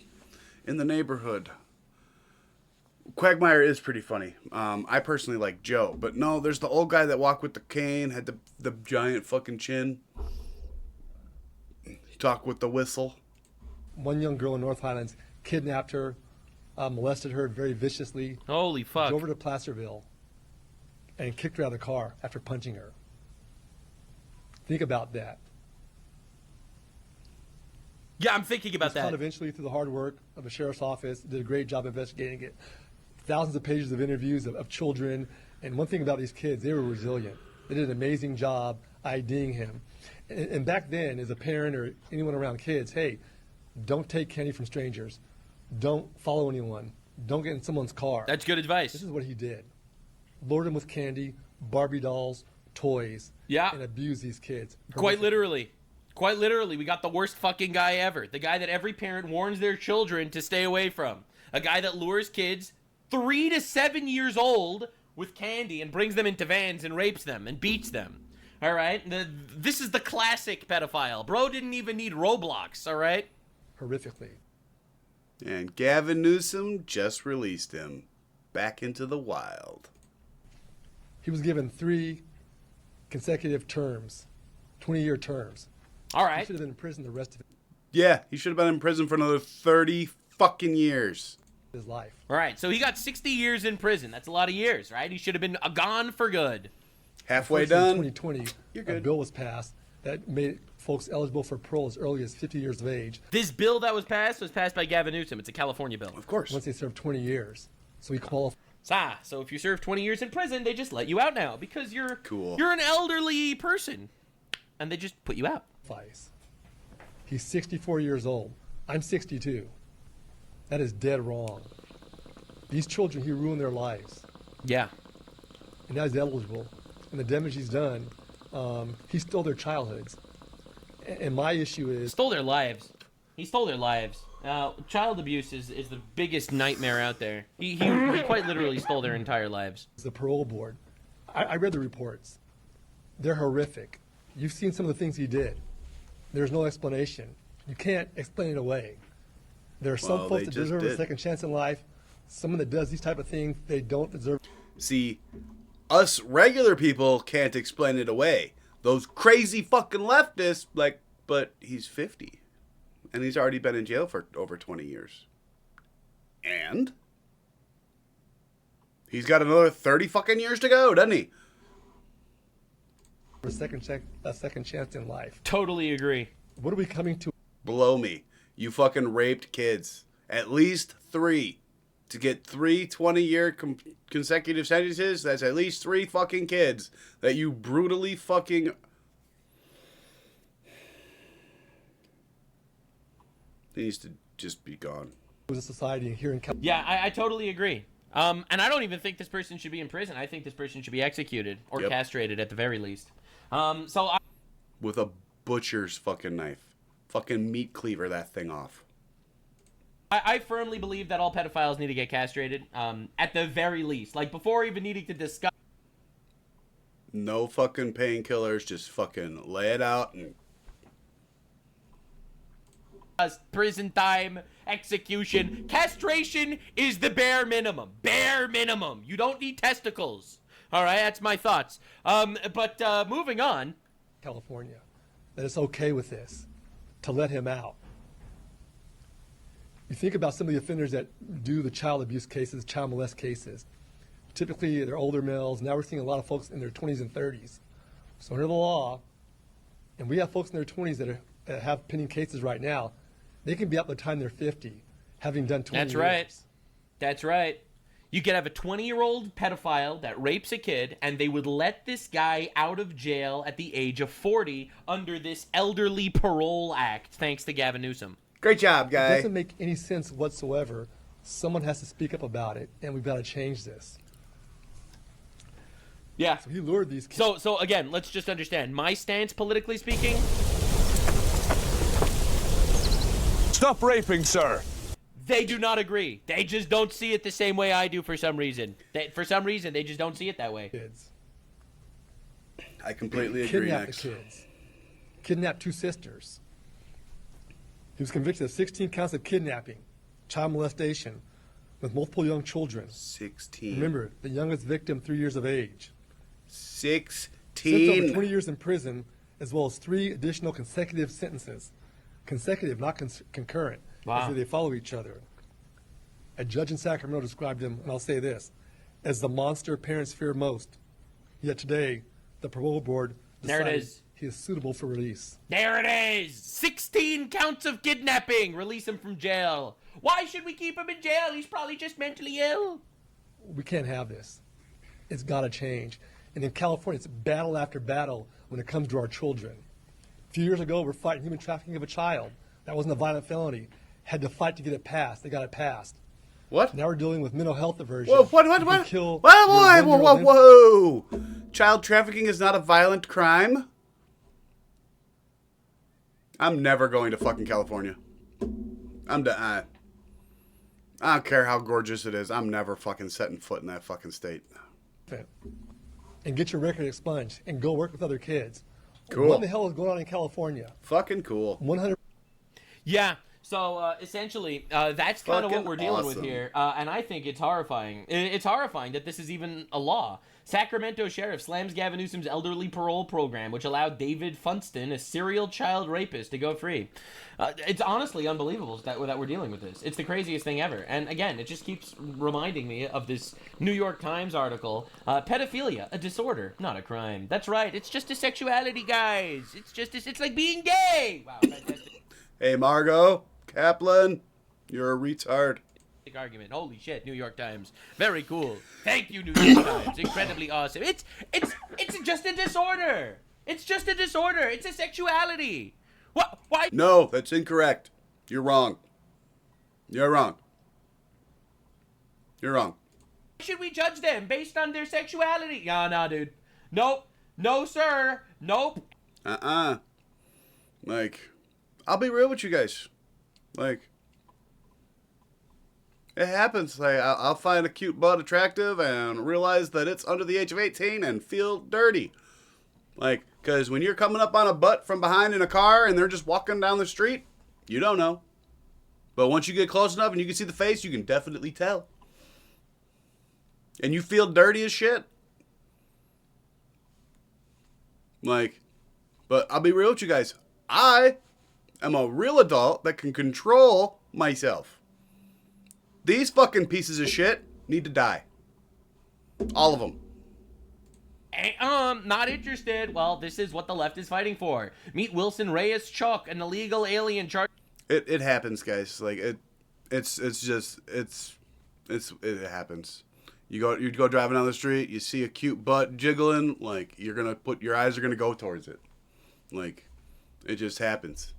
in the neighborhood. Quagmire is pretty funny. I personally like Joe, but no, there's the old guy that walked with the cane, had the giant fucking chin. Talk with the whistle. One young girl in North Highlands kidnapped her, molested her very viciously, Holy fuck. drove her to Placerville, and kicked her out of the car after punching her. Think about that. Yeah, I'm thinking about It was caught that. eventually through the hard work of the sheriff's office. Did a great job investigating it. Thousands of pages of interviews of children. And one thing about these kids, they were resilient. They did an amazing job IDing him. And back then, as a parent or anyone around kids, hey, don't take candy from strangers. Don't follow anyone. Don't get in someone's car. That's good advice. This is what he did. Lured them with candy, Barbie dolls, toys. Yeah. And abused these kids. Quite literally. Quite literally, we got the worst fucking guy ever. The guy that every parent warns their children to stay away from. A guy that lures kids 3 to 7 years old with candy and brings them into vans and rapes them and beats them. All right? This is the classic pedophile. Bro didn't even need Roblox, all right? Horrifically. And Gavin Newsom just released him back into the wild. He was given 3 consecutive terms, 20-year terms. All He right. should have been in prison the rest of Yeah, he should have been in prison for another 30 fucking years. his life. All right, so he got 60 years in prison. That's a lot of years, right? He should have been gone for good. Halfway Unfortunately, done. in 2020, You're a good. bill was passed that made it folks eligible for parole as early as 50 years of age. This bill that was passed by Gavin Newsom. It's a California bill. Of course. Once they serve 20 years. So we qualify. So if you serve 20 years in prison, they just let you out now because you're cool. You're an elderly person, and they just put you out. He's 64 years old. I'm 62. That is dead wrong. These children, he ruined their lives. Yeah. And now he's eligible. And the damage he's done, he stole their childhoods. And my issue is... Stole their lives. He stole their lives. Child abuse is the biggest nightmare out there. He quite literally stole their entire lives. The parole board. I read the reports. They're horrific. You've seen some of the things he did. There's no explanation. You can't explain it away. There are some folks that deserve a second chance in life. Someone that does these type of things, they don't deserve. See, us regular people can't explain it away. Those crazy fucking leftists, like, but he's 50. And he's already been in jail for over 20 years. And he's got another 30 fucking years to go, doesn't he? A second chance in life. Totally agree. What are we coming to? Blow me. You fucking raped kids. At least 3. To get 3 20-year consecutive sentences, that's at least 3 fucking kids that you brutally fucking... He needs to just be gone. As a society here in California. Yeah, I totally agree. And I don't even think this person should be in prison. I think this person should be executed or castrated at the very least. With a butcher's fucking knife. Fucking meat cleaver that thing off. I firmly believe that all pedophiles need to get castrated, at the very least. Like, before even needing to discuss... No fucking painkillers, just fucking lay it out and... prison time, execution. Castration is the bare minimum. Bare minimum. You don't need testicles. All right, that's my thoughts. But moving on. California, that it's okay with this, to let him out. You think about some of the offenders that do the child abuse cases, child molest cases. Typically, they're older males. Now we're seeing a lot of folks in their 20s and 30s. So under the law, and we have folks in their 20s that have pending cases right now, they can be out by the time they're 50, having done 20 years. That's right. That's right. You could have a 20-year-old pedophile that rapes a kid, and they would let this guy out of jail at the age of 40 under this elderly parole act, thanks to Gavin Newsom. Great job, guy. It doesn't make any sense whatsoever. Someone has to speak up about it, and we've got to change this. Yeah. So he lured these kids. So again, let's just understand. My stance, politically speaking... Stop raping, sir. They do not agree. They just don't see it the same way I do for some reason. For some reason, they just don't see it that way. Kids. I completely agree. Kidnapped the kids. Kidnapped 2 sisters. He was convicted of 16 counts of kidnapping, child molestation, with multiple young children. 16. Remember, the youngest victim, 3 years of age. 16. Sentenced over 20 years in prison, as well as 3 additional consecutive sentences. Consecutive, not concurrent. Wow. As they follow each other. A judge in Sacramento described him, and I'll say this, as the monster parents fear most. Yet today, the parole board decided there it is. He is suitable for release. There it is! 16 counts of kidnapping! Release him from jail. Why should we keep him in jail? He's probably just mentally ill. We can't have this. It's got to change. And in California, it's battle after battle when it comes to our children. A few years ago, we're fighting human trafficking of a child. That wasn't a violent felony. Had to fight to get it passed. They got it passed. What? Now we're dealing with mental health aversion. Whoa, what? Whoa. Child trafficking is not a violent crime? I'm never going to fucking California. I don't care how gorgeous it is. I'm never fucking setting foot in that fucking state. And get your record expunged and go work with other kids. Cool. What the hell is going on in California? Fucking cool. 100. Yeah. So essentially, that's kind of what Fucking we're dealing with awesome. here, and I think it's horrifying. It's horrifying that this is even a law. Sacramento sheriff slams Gavin Newsom's elderly parole program, which allowed David Funston, a serial child rapist, to go free. It's honestly unbelievable that we're dealing with this. It's the craziest thing ever. And again, it just keeps reminding me of this New York Times article. Pedophilia, a disorder, not a crime. That's right. It's just a sexuality, guys. It's like being gay. Wow, fantastic. Hey, Margot Kaplan, you're a retard. Argument. Holy shit, New York Times. Very cool. Thank you, New York Times. Incredibly awesome. It's just a disorder. It's just a disorder. It's a sexuality. What? Why? No, that's incorrect. You're wrong. You're wrong. You're wrong. Why should we judge them based on their sexuality? Nah, dude. Nope. No, sir. Nope. Like, I'll be real with you guys. Like, it happens. Like, I'll find a cute butt attractive and realize that it's under the age of 18 and feel dirty. Like, because when you're coming up on a butt from behind in a car and they're just walking down the street, you don't know. But once you get close enough and you can see the face, you can definitely tell. And you feel dirty as shit. Like, but I'll be real with you guys. I am a real adult that can control myself. These fucking pieces of shit need to die. All of them. Not interested. Well, this is what the left is fighting for. Meet Wilson Reyes Chuck, an illegal alien charged. It happens, guys. Like it happens. You go driving down the street, you see a cute butt jiggling, like your eyes are gonna go towards it. Like, it just happens.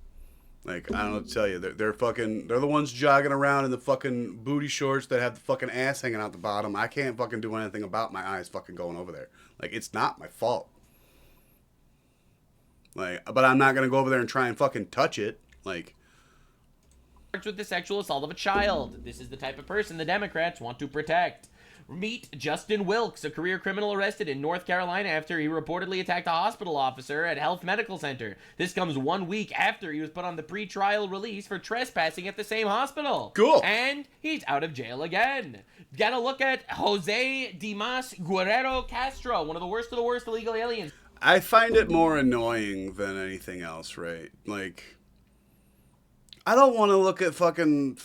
Like, I don't know what to tell you. They're the ones jogging around in the fucking booty shorts that have the fucking ass hanging out the bottom. I can't fucking do anything about my eyes fucking going over there. Like, it's not my fault. Like, but I'm not gonna go over there and try and fucking touch it. Like, with the sexual assault of a child. This is the type of person the Democrats want to protect. Meet Justin Wilkes, a career criminal arrested in North Carolina after he reportedly attacked a hospital officer at Health Medical Center. This comes 1 week after he was put on the pre-trial release for trespassing at the same hospital. Cool. And he's out of jail again. Get a look at Jose Dimas Guerrero Castro, one of the worst illegal aliens. I find it more annoying than anything else, right? Like, I don't want to look at fucking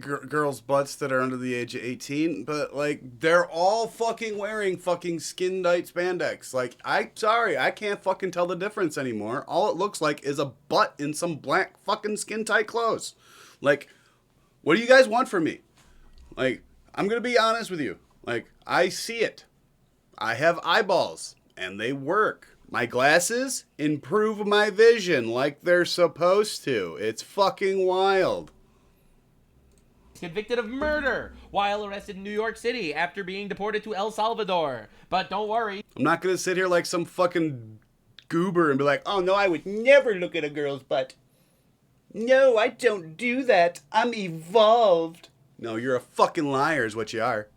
girls' butts that are under the age of 18, but, like, they're all fucking wearing fucking skin-tight spandex. Like, sorry, I can't fucking tell the difference anymore. All it looks like is a butt in some black fucking skin-tight clothes. Like, what do you guys want from me? Like, I'm gonna be honest with you. Like, I see it. I have eyeballs, and they work. My glasses improve my vision like they're supposed to. It's fucking wild. Convicted of murder while arrested in New York City after being deported to El Salvador. But don't worry. I'm not going to sit here like some fucking goober and be like, oh no, I would never look at a girl's butt. No, I don't do that. I'm evolved. No, you're a fucking liar is what you are.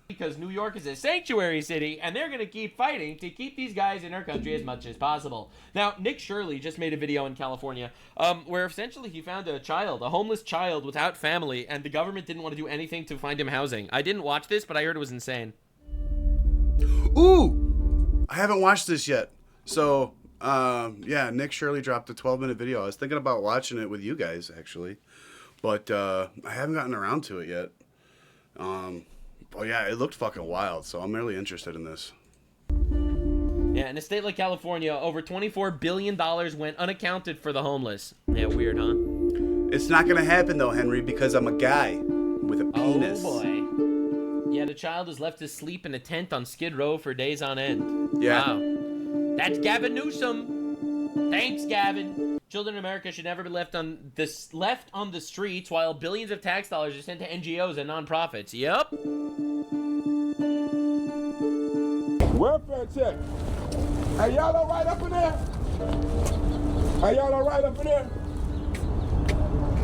Because New York is a sanctuary city, and they're going to keep fighting to keep these guys in our country as much as possible. Now, Nick Shirley just made a video in California where essentially he found a homeless child without family, and the government didn't want to do anything to find him housing. I didn't watch this, but I heard it was insane. Ooh! I haven't watched this yet. So, yeah, Nick Shirley dropped a 12-minute video. I was thinking about watching it with you guys, actually. But I haven't gotten around to it yet. Oh yeah, it looked fucking wild, so I'm really interested in this. Yeah, in a state like California, over $24 billion went unaccounted for the homeless. Yeah, weird, huh? It's not gonna happen though, Henry, because I'm a guy with a penis. Oh boy. Yeah, the child is left to sleep in a tent on Skid Row for days on end. Yeah. Wow. That's Gavin Newsom. Thanks, Gavin. Children in America should never be left on the streets while billions of tax dollars are sent to NGOs and nonprofits. Yep. Welfare check. Hey, y'all all right up in there? Hey, y'all all right up in there?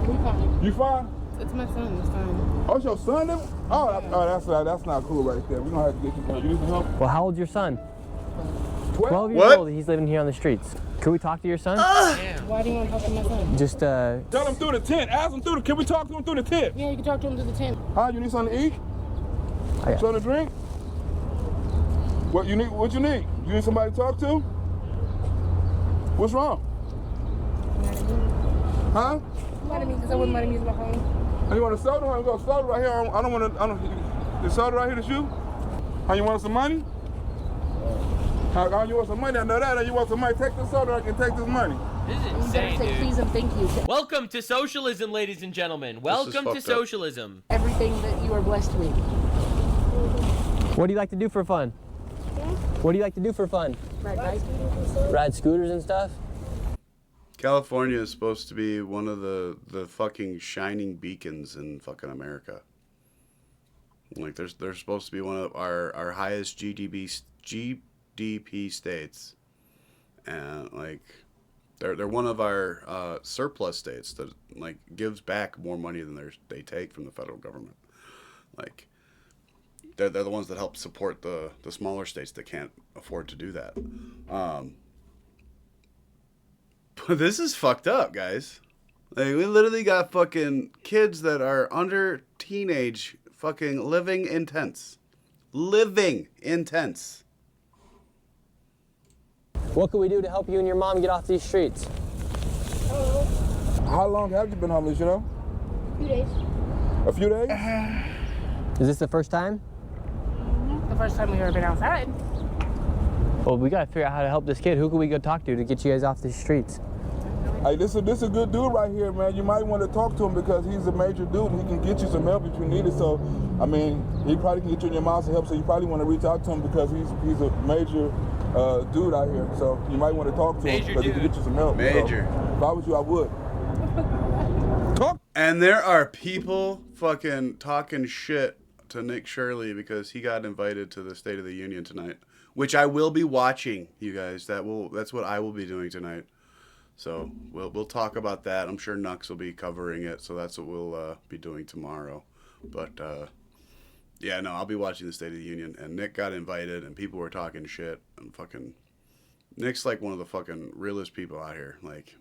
We fine. You fine? It's my son this time. Oh, it's your son? Oh, that's not cool right there. We're going to have to get you. You need some help? Well, how old's your son? 12 years What? old. He's living here on the streets. Could we talk to your son? Why do you want to talk to my son? Just Tell him through the tent. Ask him through the. Can we talk to him through the tent? Yeah, you can talk to him through the tent. Huh? You need something to eat? Something to drink? What you need? What you need? You need somebody to talk to? What's wrong? Huh? Mad at me because I wouldn't let him use my phone. Oh, you want a soda? I got a soda right here. I don't want to. I don't. The soda right here is you? How you want some money? How you want some money? I know that. You want some money? Take the soda. I can take this money. This is You better insane, say dude. please and thank you. Welcome to socialism, ladies and gentlemen. Welcome to fucked up. socialism. Everything that you are blessed with. what do you like to do for fun? What do you like to do for fun? Ride bikes. Ride scooters and stuff? California is supposed to be one of the fucking shining beacons in fucking America. Like they're supposed to be one of our highest GDP states, and like they're one of our surplus states that like gives back more money than they take from the federal government. Like they're the ones that help support the smaller states that can't afford to do that. But this is fucked up, guys. Like we literally got fucking kids that are under teenage fucking living in tents. Living in tents. What can we do to help you and your mom get off these streets? How long have you been homeless? You know? A few days. A few days? Is this the first time? The first time we've ever been outside. Well, we gotta figure out how to help this kid. Who can we go talk to get you guys off these streets? Hey, this is a good dude right here, man. You might want to talk to him because he's a major dude. He can get you some help if you need it. So, I mean, he probably can get you and your mom some help. So you probably want to reach out to him because he's a major dude out here. So you might want to talk to him because he can get you some help. Major. So, if I was you, I would. Talk. And there are people fucking talking shit to Nick Shirley because he got invited to the State of the Union tonight, which I will be watching, you guys. That's what I will be doing tonight. So we'll talk about that. I'm sure Nux will be covering it, so that's what we'll be doing tomorrow. But yeah, no, I'll be watching the State of the Union. And Nick got invited, and people were talking shit. And fucking Nick's like one of the fucking realest people out here. Like,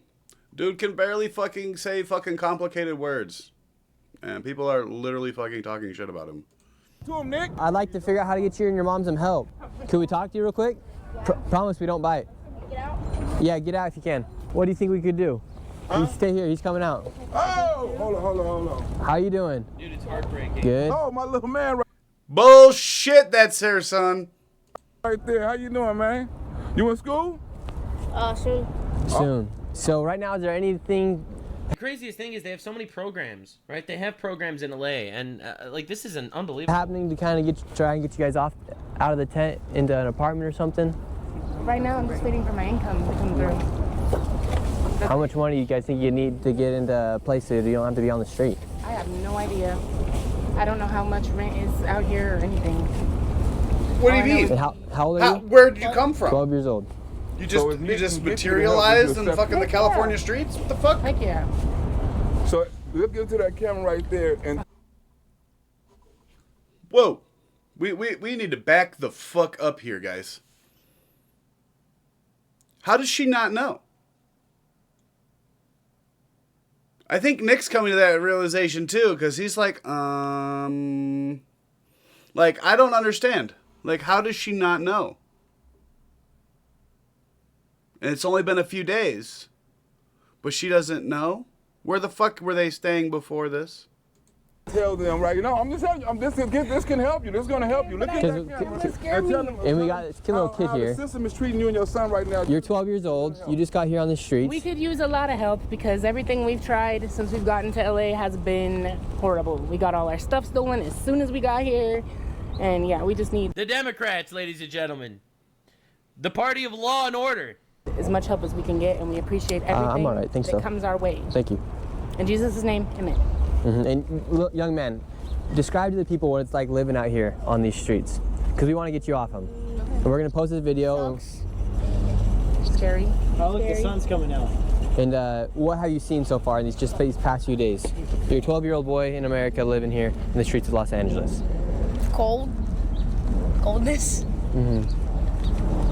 dude can barely fucking say fucking complicated words, and people are literally fucking talking shit about him. To him, Nick. I'd like to figure out how to get you and your mom some help. Could we talk to you real quick? Promise we don't bite. Get out. Yeah, get out if you can. What do you think we could do? You stay here. He's coming out. Oh, hold on. How you doing? Dude, it's heartbreaking. Good. Oh, my little man Bullshit, that's her son. right there. How you doing, man? You in school? Soon. So right now, is there anything? The craziest thing is they have so many programs, right? They have programs in LA, and like this is an unbelievable. Happening to kind of try and get you guys out of the tent into an apartment or something? Right now, I'm just waiting for my income to come through. How much money do you guys think you need to get into a place so you don't have to be on the street? I have no idea. I don't know how much rent is out here or anything. What do you mean? And how old are you? Where did you come from? 12 years old. You just materialized in fucking the California streets? What the fuck? Heck yeah. So let's get to that camera right there and. Whoa. We need to back the fuck up here, guys. How does she not know? I think Nick's coming to that realization too, because he's like, I don't understand. Like, how does she not know? And it's only been a few days, but she doesn't know? Where the fuck were they staying before this? Tell them, right? You know, I'm just telling you, this can help you. This is going to help you. Look at that camera. And we got this little kid how here. the system is treating you and your son right now. You're 12 years old. You just got here on the streets. We could use a lot of help because everything we've tried since we've gotten to LA has been horrible. We got all our stuff stolen as soon as we got here. And yeah, we just need The Democrats, ladies and gentlemen. The party of law and order. as much help as we can get, and we appreciate everything I'm all right. Think that so. comes our way. Thank you. In Jesus' name, amen. And young man, describe to the people what it's like living out here on these streets, because we want to get you off them. And we're gonna post this video. Scary. Oh, look, the sun's coming out. And what have you seen so far in these past few days? You're a 12-year-old boy in America living here in the streets of Los Angeles. Cold. Coldness.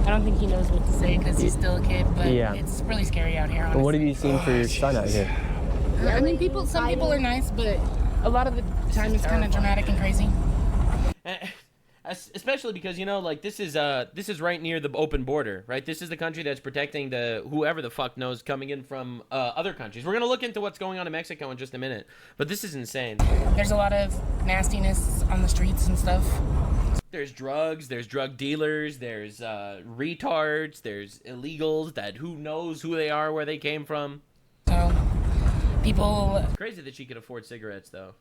I don't think he knows what to say because he's still a kid, but Yeah. it's really scary out here, honestly. What have you seen for your son out here? I mean, some people are nice, but a lot of the time it's kind of dramatic and crazy. Especially because, you know, like, this is right near the open border, right? This is the country that's protecting whoever the fuck knows coming in from other countries. We're going to look into what's going on in Mexico in just a minute, but this is insane. There's a lot of nastiness on the streets and stuff. There's drugs, there's drug dealers, there's retards, there's illegals that who knows who they are, where they came from. So, people... It's crazy that she could afford cigarettes, though.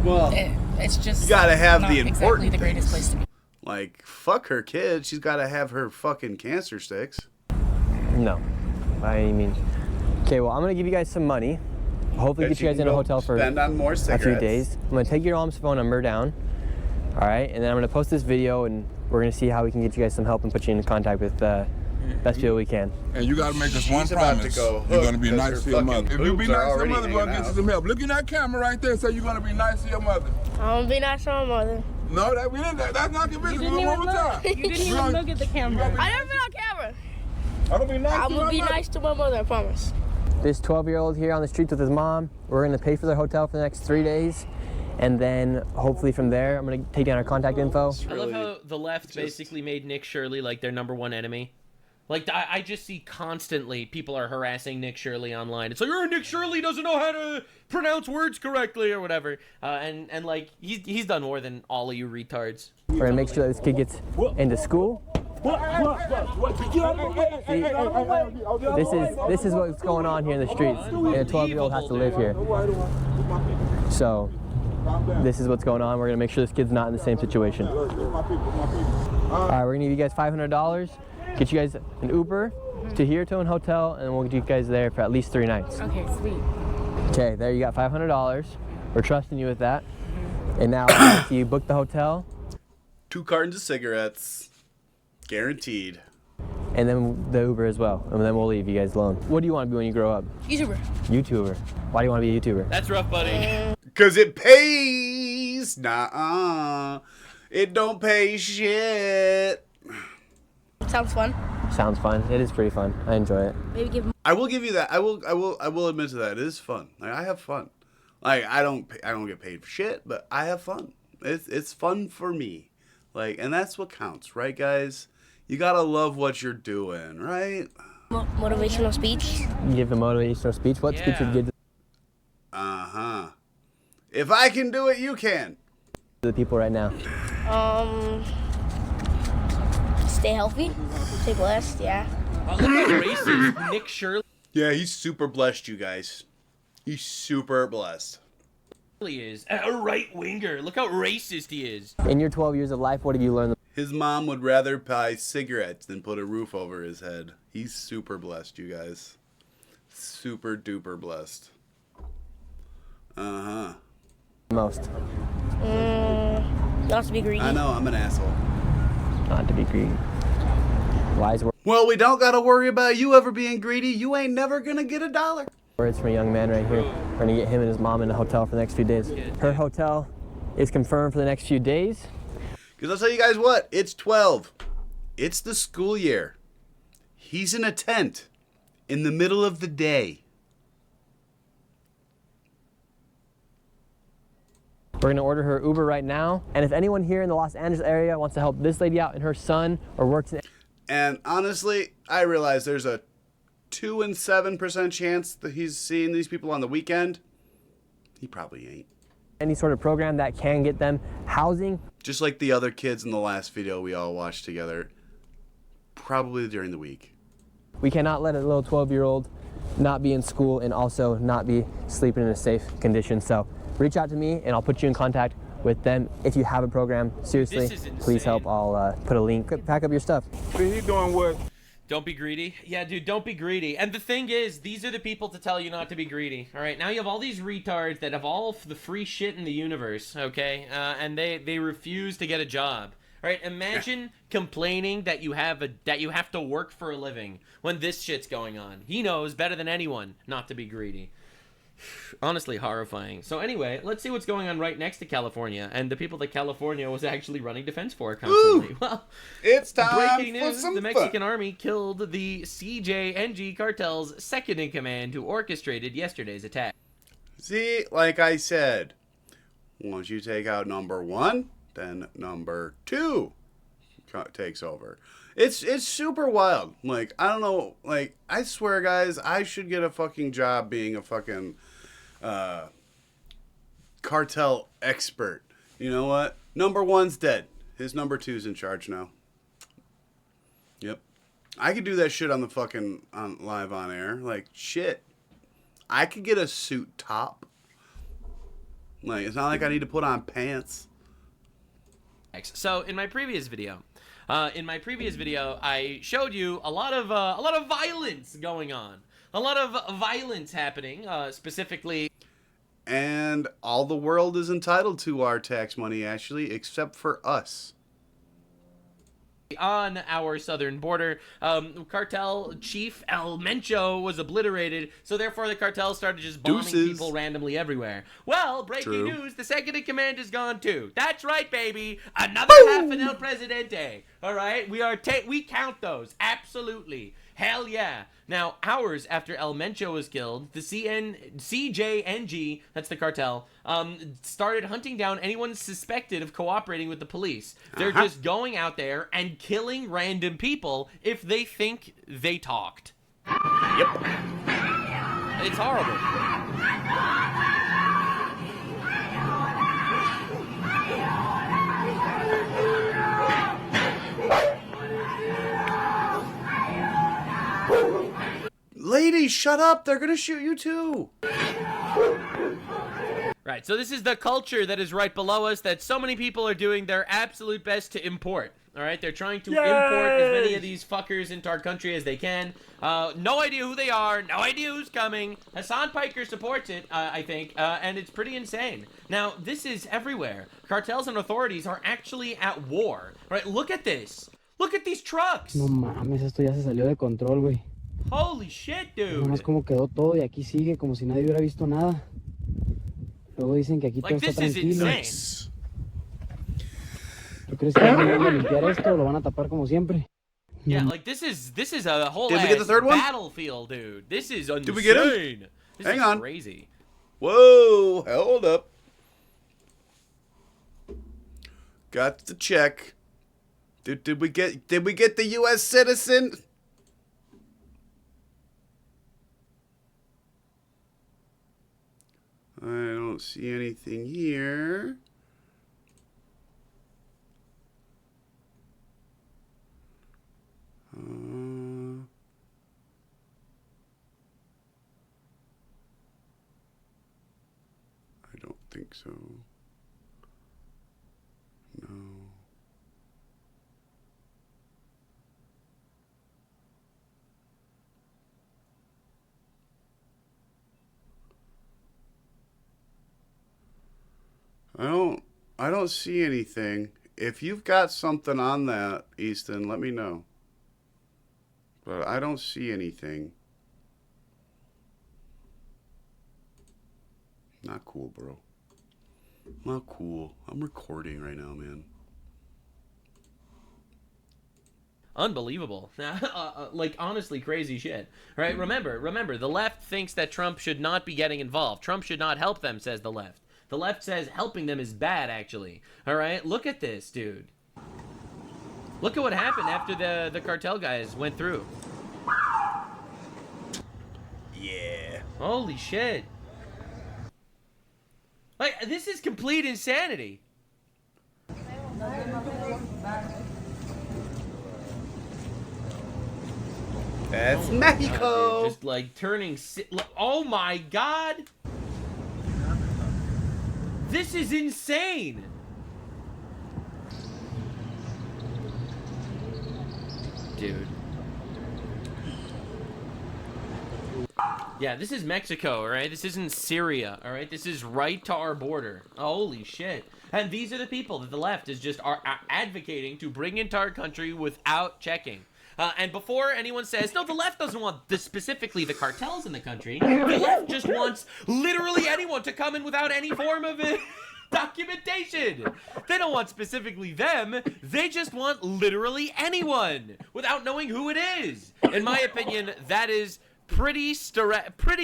Well, it's just you gotta have not the important exactly the greatest place to be. Like, fuck her kid. She's gotta have her fucking cancer sticks. No, by any means. Okay, well, I'm gonna give you guys some money. Hopefully, get you guys in a hotel for spend on more a few cigarettes. days. I'm gonna take your mom's phone number down. All right, and then I'm gonna post this video, and we're gonna see how we can get you guys some help and put you in contact with best people we can. And you gotta make us one promise. You're gonna be nice to your mother. If you be nice to your mother, we're gonna get you some help. Look in that camera right there. Say you're gonna be nice to your mother. I'm gonna be nice to my mother. No, that's not convincing. One more time. You didn't even look at the camera. I never been on camera. I'm gonna be nice I'm to gonna my be mother. nice to my mother, I promise. This 12-year-old here on the streets with his mom, we're gonna pay for their hotel for the next 3 days. And then hopefully from there, I'm gonna take down our contact info. I love how the left basically made Nick Shirley like their #1 enemy. Like, I just see constantly people are harassing Nick Shirley online. It's like, oh, Nick Shirley doesn't know how to pronounce words correctly or whatever. And like, he's done more than all of you retards. We're gonna make sure that this kid gets into school. This is what's going on here in the streets. And a 12-year-old has to live here. So this is what's going on. We're gonna make sure this kid's not in the same situation. All right, we're gonna give you guys $500. Get you guys an Uber to here to an hotel, and we'll get you guys there for at least 3 nights. Okay, sweet. Okay, there you got $500. We're trusting you with that. And now after you book the hotel, 2 cartons of cigarettes, guaranteed. and then the Uber as well, and then we'll leave you guys alone. What do you want to be when you grow up? YouTuber. YouTuber. Why do you want to be a YouTuber? That's rough, buddy. Cause it pays. Nah, it don't pay shit. Sounds fun. Sounds fun. It is pretty fun. I enjoy it. Maybe give I will give you that. I will admit to that. It is fun. Like, I have fun. Like, I don't get paid for shit, but I have fun. It's fun for me. Like, and that's what counts, right, guys? You gotta love what you're doing, right? motivational speech. You give a motivational speech. What speech would you give to If I can do it, you can. the people right now? Stay healthy. Stay blessed. Yeah. Look how racist Nick Shirley Yeah, he's super blessed, you guys. He's super blessed. is. A right-winger. Look how racist he is. In your 12 years of life, what have you learned? His mom would rather buy cigarettes than put a roof over his head. He's super blessed, you guys. Super duper blessed. Most. Not to be greedy. I know, I'm an asshole. Not to be greedy. Wise Well, we don't gotta worry about you ever being greedy. You ain't never gonna get $1. words from a young man right here. We're gonna get him and his mom in a hotel for the next few days. Her hotel is confirmed for the next few days. Because I'll tell you guys what, it's 12. It's the school year. He's in a tent in the middle of the day. We're gonna order her Uber right now. And if anyone here in the Los Angeles area wants to help this lady out and her son or works in... And honestly, I realize there's a 2 and 7% chance that he's seeing these people on the weekend. He probably ain't. any sort of program that can get them housing. Just like the other kids in the last video we all watched together, probably during the week. We cannot let a little 12-year-old not be in school and also not be sleeping in a safe condition. So reach out to me and I'll put you in contact with them if you have a program. Seriously, please help. I'll put a link. Pack up your stuff. See, he doing what? Don't be greedy. Yeah, dude, don't be greedy. And the thing is, these are the people to tell you not to be greedy. All right, now you have all these retards that have all the free shit in the universe, okay? And they refuse to get a job. All right, imagine complaining that you have to work for a living when this shit's going on. He knows better than anyone not to be greedy. Honestly horrifying. So anyway, let's see what's going on right next to California and the people that California was actually running defense for constantly. Ooh, well, it's time breaking for news, some the Mexican fun. army killed the CJNG cartel's second in command who orchestrated yesterday's attack. See, like I said, once you take out number one, then number two takes over. It's super wild. Like, I don't know, like, I swear, guys, I should get a fucking job being a fucking cartel expert. You know what? Number one's dead. His number two's in charge now. Yep. I could do that shit on the fucking live on air. Like, shit. I could get a suit top. Like, it's not like I need to put on pants. So in my previous video, I showed you a lot of violence going on, a lot of violence happening, specifically. And all the world is entitled to our tax money, actually, except for us. On our southern border, cartel chief El Mencho was obliterated, so therefore the cartel started just bombing people randomly everywhere. Well, breaking news, the second in command is gone too. That's right, baby. Another half an El Presidente. All right, we count those. Absolutely. Hell yeah. Now, hours after El Mencho was killed, the CJNG, that's the cartel, started hunting down anyone suspected of cooperating with the police. They're just going out there and killing random people if they think they talked. Yep. It's horrible. Ladies, shut up. They're going to shoot you too. Right, so this is the culture that is right below us that so many people are doing their absolute best to import. All right, they're trying to import as many of these fuckers into our country as they can. No idea who they are, no idea who's coming. Hassan Piker supports it, I think, and it's pretty insane. Now, this is everywhere. Cartels and authorities are actually at war. All right, look at this. Look at these trucks. No mames, esto ya se salió de control, güey. Holy shit, dude. Nomás como quedó todo y aquí sigue como si nadie hubiera visto nada. Luego dicen que aquí todo está tranquilo. ¿Tú crees que van a limpiar esto o lo van a tapar como siempre? Yeah, like this is a whole Did we get the third one? battlefield, dude. This is insane. Did we get him? This Hang is on. Crazy. Whoa, hold up. Got to check. Did we get the U.S. citizen? I don't see anything here. I don't think so. No. I don't see anything. If you've got something on that, Easton, let me know. But I don't see anything. Not cool, bro. Not cool. I'm recording right now, man. Unbelievable. Like, honestly, crazy shit. Right? Remember, the left thinks that Trump should not be getting involved. Trump should not help them, says the left. The left says helping them is bad, actually. All right? Look at this, dude. Look at what happened after the cartel guys went through. Yeah. Holy shit. Like, this is complete insanity. That's Mexico. Dude, just like turning. Oh my god. This is insane. Dude. Yeah, this is Mexico, all right? This isn't Syria, all right? This is right to our border. Holy shit. And these are the people that the left is just advocating to bring into our country without checking. And before anyone says, no, the left doesn't want specifically the cartels in the country. The left just wants literally anyone to come in without any form of documentation. They don't want specifically them. They just want literally anyone without knowing who it is. In my opinion, that is pretty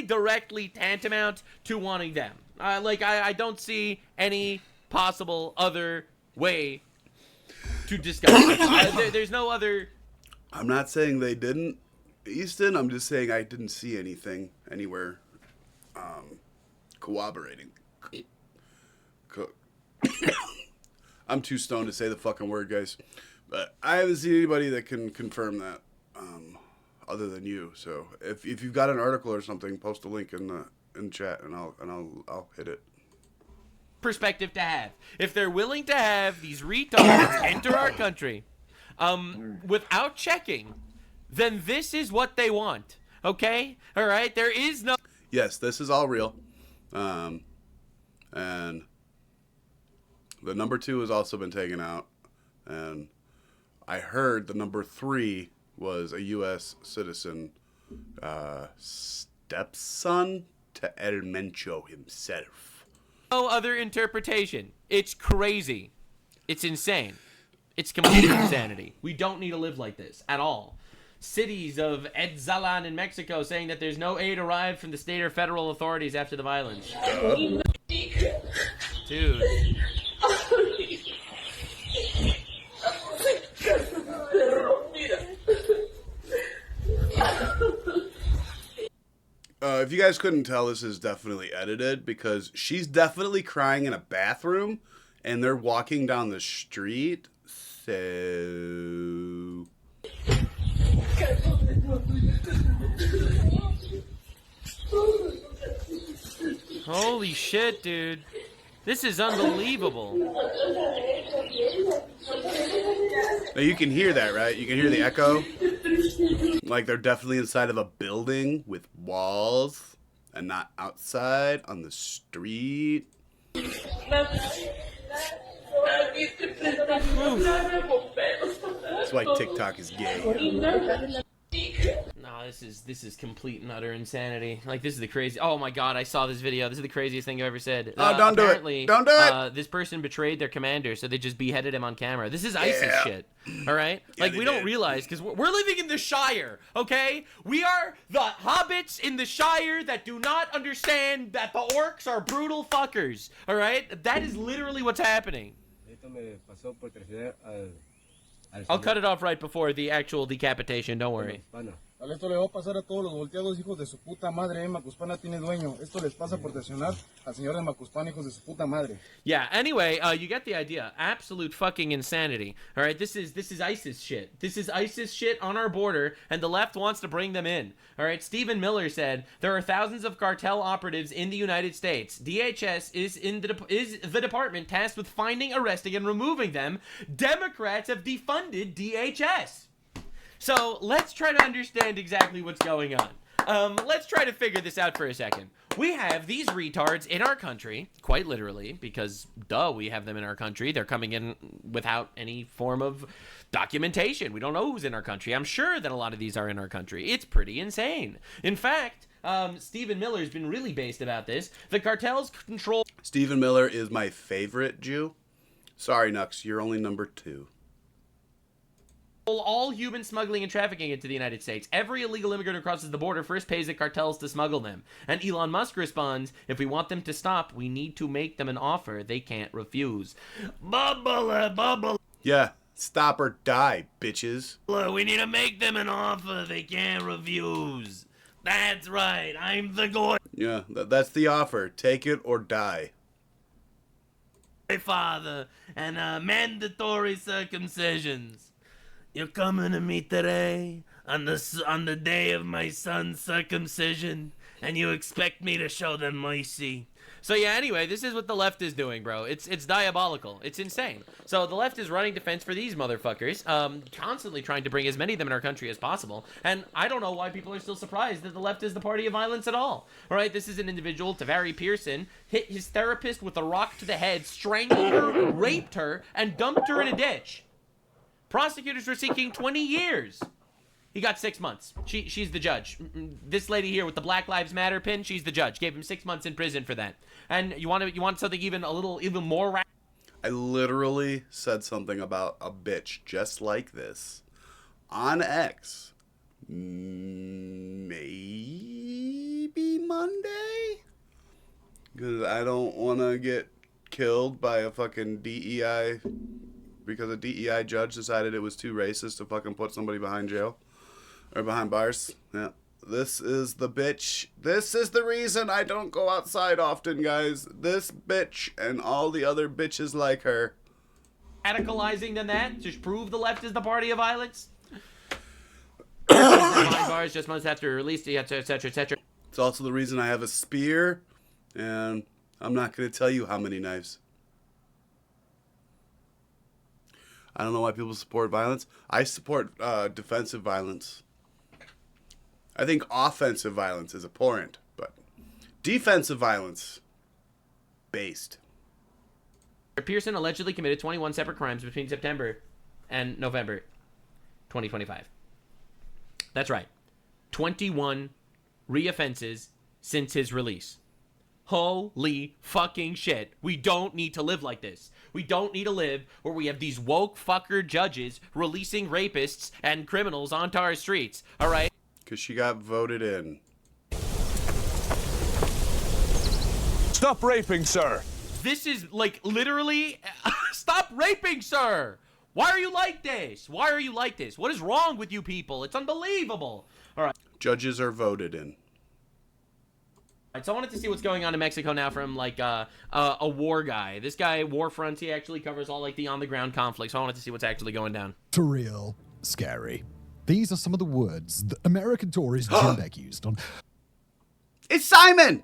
directly tantamount to wanting them. I don't see any possible other way to discuss it. There's no other... I'm not saying they didn't, Easton. I'm just saying I didn't see anything anywhere corroborating. I'm too stoned to say the fucking word, guys. But I haven't seen anybody that can confirm that other than you. So if you've got an article or something, post a link in the chat and I'll hit it. Perspective to have. If they're willing to have these retards enter our country without checking, then this is what they want. Okay? All right? There is no... Yes, this is all real. And the number 2 has also been taken out. And I heard the number 3 was a U.S. citizen stepson to El Mencho himself. No other interpretation. It's crazy. It's insane. It's complete insanity. We don't need to live like this at all. Cities of Etzalan in Mexico saying that there's no aid arrived from the state or federal authorities after the violence. Dude. If you guys couldn't tell, this is definitely edited because she's definitely crying in a bathroom and they're walking down the street. So... Holy shit, dude. This is unbelievable. Now you can hear that, right? You can hear the echo. Like they're definitely inside of a building with walls and not outside on the street. That's why TikTok is gay. No, this is complete and utter insanity. Like, this is the crazy... Oh my god, I saw this video. This is the craziest thing I've ever said. Oh, don't do it. Don't do it. This person betrayed their commander, so they just beheaded him on camera. This is ISIS shit. All right? Yeah, like, we don't realize, because we're living in the Shire, okay? We are the hobbits in the Shire that do not understand that the orcs are brutal fuckers. All right? That is literally what's happening. I'll cut it off right before the actual decapitation, don't worry. Esto le va a pasar a todos los volteados hijos de su puta madre. Macuspana tiene dueño. Esto les pasa por presionar al señor de Macuspana, hijos de su puta madre. Yeah, anyway, you get the idea. Absolute fucking insanity. All right, this is ISIS shit. This is ISIS shit on our border, and the left wants to bring them in. All right, Stephen Miller said, there are thousands of cartel operatives in the United States. DHS is the department tasked with finding, arresting, and removing them. Democrats have defunded DHS. So let's try to understand exactly what's going on. Let's try to figure this out for a second. We have these retards in our country, quite literally, because, duh, we have them in our country. They're coming in without any form of documentation. We don't know who's in our country. I'm sure that a lot of these are in our country. It's pretty insane. In fact, Stephen Miller's been really based about this. The cartels control... Stephen Miller is my favorite Jew. Sorry, Nux, you're only number 2. All human smuggling and trafficking into the United States. Every illegal immigrant who crosses the border first pays the cartels to smuggle them. And Elon Musk responds, if we want them to stop, we need to make them an offer they can't refuse. Bubble. Yeah, stop or die, bitches. We need to make them an offer they can't refuse. That's right, I'm the goy. Yeah, that's the offer. Take it or die. Father, and mandatory circumcisions. You're coming to me today on the day of my son's circumcision, and you expect me to show them mercy. So yeah, anyway, this is what the left is doing, bro. It's diabolical. It's insane. So the left is running defense for these motherfuckers, constantly trying to bring as many of them in our country as possible. And I don't know why people are still surprised that the left is the party of violence at all. All right, this is an individual, Tavari Pearson, hit his therapist with a rock to the head, strangled her, raped her, and dumped her in a ditch. Prosecutors were seeking 20 years. He got 6 months. She's the judge. This lady here with the Black Lives Matter pin, she's the judge. Gave him 6 months in prison for that. And you want something even more I literally said something about a bitch just like this on X. Maybe Monday? Because I don't want to get killed by a fucking DEI, because a DEI judge decided it was too racist to fucking put somebody behind jail or behind bars. Yeah. This is the bitch. This is the reason I don't go outside often, guys. This bitch and all the other bitches like her. radicalizing than that to prove the left is the party of violence. Behind bars just months after release, etc., etc., etc. It's also the reason I have a spear, and I'm not going to tell you how many knives. I don't know why people support violence. I support defensive violence. I think offensive violence is abhorrent, but defensive violence, based. Pearson allegedly committed 21 separate crimes between September and November 2025. That's right. 21 reoffenses since his release. Holy fucking shit. We don't need to live like this. We don't need to live where we have these woke fucker judges releasing rapists and criminals onto our streets. All right? Because she got voted in. Stop raping, sir. This is like literally, stop raping, sir. Why are you like this? Why are you like this? What is wrong with you people? It's unbelievable. All right. Judges are voted in. All right, so I wanted to see what's going on in Mexico now from like a war guy. This guy, Warfront, he actually covers all like the on the ground conflicts. So I wanted to see what's actually going down. For real, scary. These are some of the words that American tourist Jim Beck used on... It's Simon!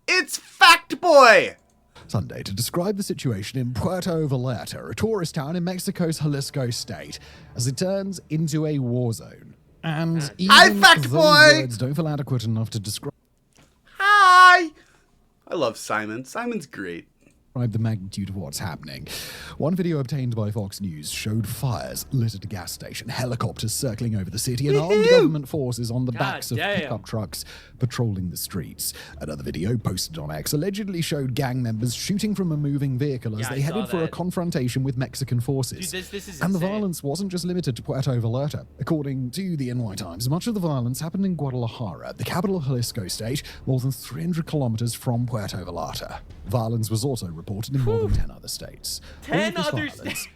It's Fact Boy! Sunday to describe the situation in Puerto Vallarta, a tourist town in Mexico's Jalisco state, as it turns into a war zone. And even Fact those Boy! words don't feel adequate enough to describe Hi! I love Simon. Simon's great. the magnitude of what's happening. One video obtained by Fox News showed fires lit at a gas station, helicopters circling over the city, and armed government forces on the backs of pickup trucks patrolling the streets. Another video posted on X allegedly showed gang members shooting from a moving vehicle as they headed for a confrontation with Mexican forces. Dude, this is and the insane. violence wasn't just limited to Puerto Vallarta. According to the NY Times, much of the violence happened in Guadalajara, the capital of Jalisco state, more than 300 kilometers from Puerto Vallarta. Violence was also reported in more than 10 other states. 10 other states.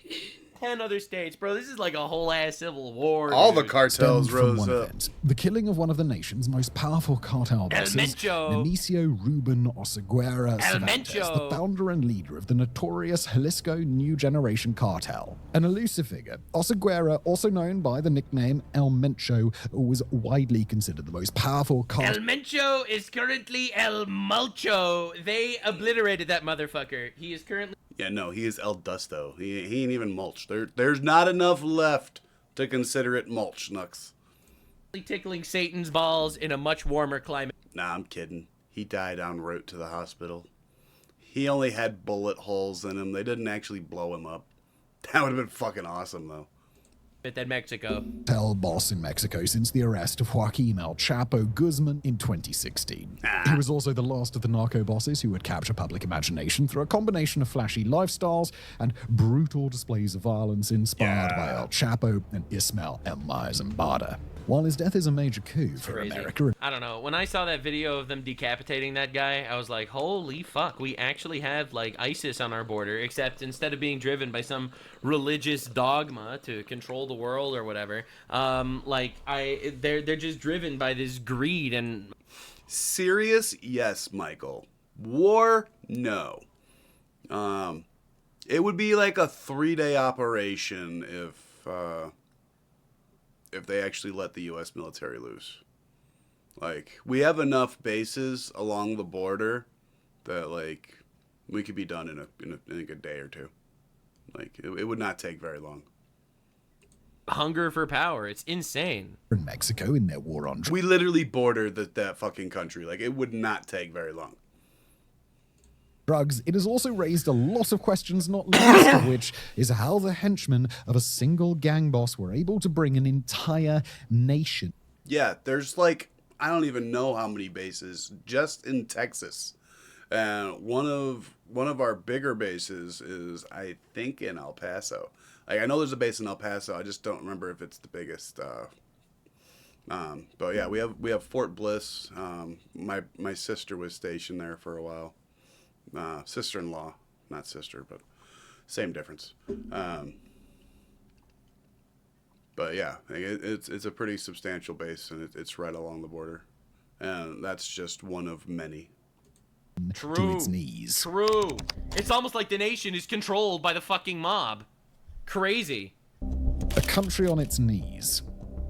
10 other states, bro. This is like a whole ass civil war. All the dude. cartels Stemmed from rose one up. event, the killing of one of the nation's most powerful cartel bosses, Mencho. Benicio Ruben Oseguera El Cervantes, Mencho. the founder and leader of the notorious Jalisco New Generation Cartel. An elusive figure, Oseguera, also known by the nickname El Mencho, was widely considered the most powerful cartel. El Mencho is currently El Mulcho. They obliterated that motherfucker. He is currently... Yeah, no, he is El Dusto. He ain't even mulch. There's not enough left to consider it mulch, Nux. tickling Satan's balls in a much warmer climate. Nah, I'm kidding. He died en route to the hospital. He only had bullet holes in him. They didn't actually blow him up. That would have been fucking awesome, though. Than Mexico. Cartel boss in Mexico since the arrest of Joaquim El Chapo Guzman in 2016. He was also the last of the narco bosses who would capture public imagination through a combination of flashy lifestyles and brutal displays of violence inspired by El Chapo and Ismael El Zambada. While his death is a major coup for America. I don't know. When I saw that video of them decapitating that guy, I was like, holy fuck, we actually have like ISIS on our border, except instead of being driven by some religious dogma to control the world or whatever, they're just driven by this greed and... Serious? Yes, Michael. War? No. It would be like a 3-day operation if they actually let the U.S. military loose. Like, we have enough bases along the border that, like, we could be done in a good day or two. Like, it would not take very long. Hunger for power. It's insane. In Mexico in their war on drugs. We literally border that fucking country. Like, it would not take very long. drugs, it has also raised a lot of questions, not least of which is how the henchmen of a single gang boss were able to bring an entire nation. Yeah, there's like, I don't even know how many bases just in Texas. And one of our bigger bases is, I think, in El Paso. Like, I know there's a base in El Paso. I just don't remember if it's the biggest. But yeah, we have Fort Bliss. My sister was stationed there for a while. Sister-in-law, not sister, but same difference. But yeah, it's a pretty substantial base, and it's right along the border, and that's just one of many. True. To its knees. True. It's almost like the nation is controlled by the fucking mob. Crazy. A country on its knees.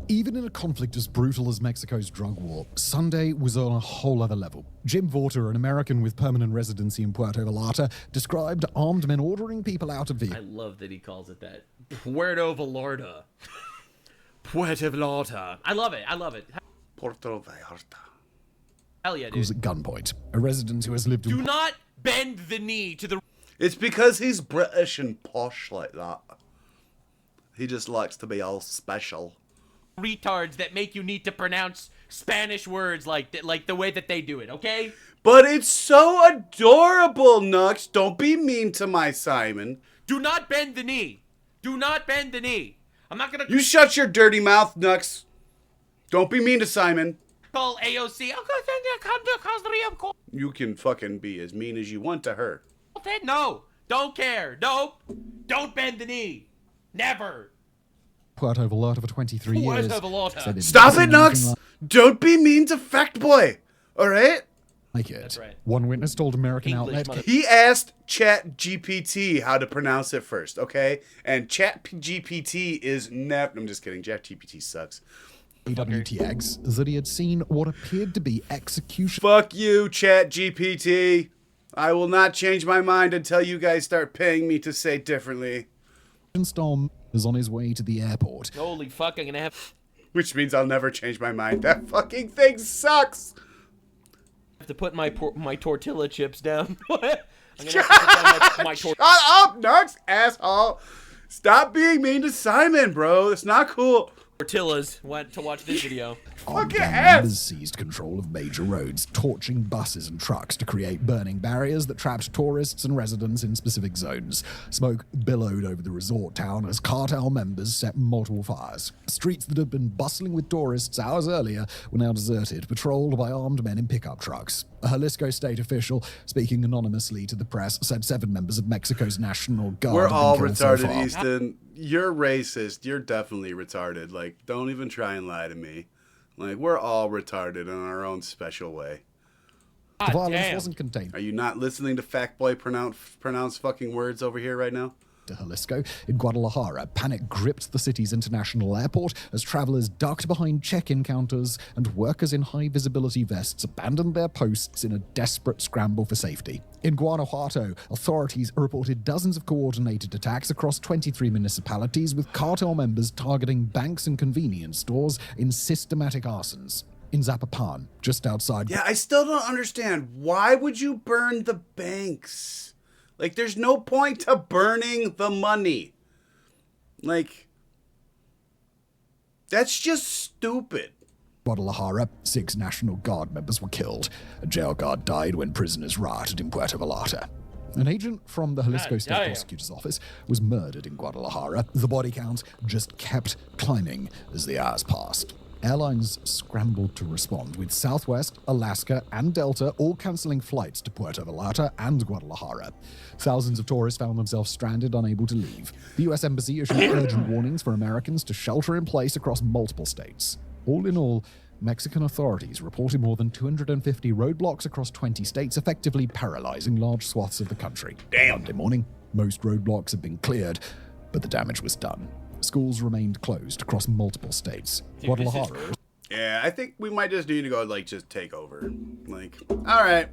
Even in a conflict as brutal as Mexico's drug war, Sunday was on a whole other level. Jim Vorter, an American with permanent residency in Puerto Vallarta, described armed men ordering people out of vehicles. I love that he calls it that. Puerto Vallarta. Puerto Vallarta. I love it. I love it. Puerto Vallarta. Hell yeah, dude. At gunpoint. A resident who has lived Do in... not bend the knee to the... It's because he's British and posh like that. He just likes to be all special. retards that make you need to pronounce Spanish words like the way that they do it, okay? But it's so adorable, Nux. Don't be mean to my Simon. Do not bend the knee. Do not bend the knee. I'm not gonna... You shut your dirty mouth, Nux. Don't be mean to Simon. Call AOC. You can fucking be as mean as you want to her. No. Don't care. Nope. Don't bend the knee. Never. Puerto Vallarta for 23 years. Stop it, Nux. Don't be mean to Fact Boy. All right? Like it. That's right. One witness told American outlet. He asked ChatGPT how to pronounce it first, okay? And ChatGPT is never... I'm just kidding. ChatGPT sucks. WTX that he had seen what appeared to be execution. Fuck you, ChatGPT. I will not change my mind until you guys start paying me to say differently. Storm is on his way to the airport. Holy fuck, I'm gonna have... Which means I'll never change my mind. That fucking thing sucks. I have to put my tortilla chips down. I'm gonna have to put down my Shut up, Nux, asshole. Stop being mean to Simon, bro. It's not cool. Tortillas went to watch this video. Armed gang members seized control of major roads, torching buses and trucks to create burning barriers that trapped tourists and residents in specific zones. Smoke billowed over the resort town as cartel members set multiple fires. Streets that had been bustling with tourists hours earlier were now deserted, patrolled by armed men in pickup trucks. A Jalisco state official, speaking anonymously to the press, said 7 members of Mexico's National Guard We're had been all killed so retarded, far. Easton. You're racist. You're definitely retarded. Like, don't even try and lie to me. Like, we're all retarded in our own special way. The violence wasn't contained. Are you not listening to Fact Boy pronounce fucking words over here right now? To Jalisco, in Guadalajara, panic gripped the city's international airport as travelers ducked behind check-in counters and workers in high-visibility vests abandoned their posts in a desperate scramble for safety. In Guanajuato, authorities reported dozens of coordinated attacks across 23 municipalities with cartel members targeting banks and convenience stores in systematic arsons. In Zapopan, just outside... Yeah, I still don't understand. Why would you burn the banks? Like, there's no point to burning the money. Like, that's just stupid. Guadalajara, 6 National Guard members were killed. A jail guard died when prisoners rioted in Puerto Vallarta. An agent from the Jalisco State Prosecutor's Office was murdered in Guadalajara. The body count just kept climbing as the hours passed. Airlines scrambled to respond, with Southwest, Alaska, and Delta all cancelling flights to Puerto Vallarta and Guadalajara. Thousands of tourists found themselves stranded, unable to leave. The U.S. Embassy issued urgent warnings for Americans to shelter in place across multiple states. All in all, Mexican authorities reported more than 250 roadblocks across 20 states, effectively paralyzing large swaths of the country. Damn. Monday morning, most roadblocks had been cleared, but the damage was done. Schools remained closed across multiple states. Guadalajara. Yeah, I think we might just need to go, like, just take over. Like, all right,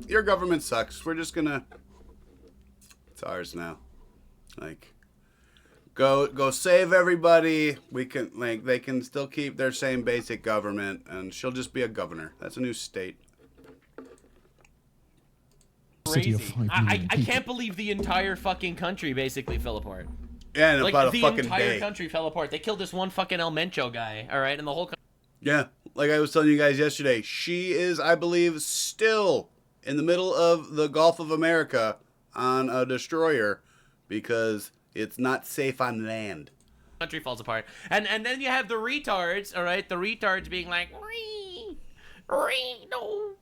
your government sucks. We're just gonna... It's ours now. Like, go save everybody. We can, like, they can still keep their same basic government, and she'll just be a governor. That's a new state. city of 5 million I people. can't believe the entire fucking country basically fell apart. Yeah, in like, about a the fucking entire day. country fell apart. They killed this one fucking El Mencho guy, all right, and the whole country. Yeah, like I was telling you guys yesterday, she is, I believe, still in the middle of the Gulf of America on a destroyer because it's not safe on land. Country falls apart. And then you have the retards, all right, the retards being like, no,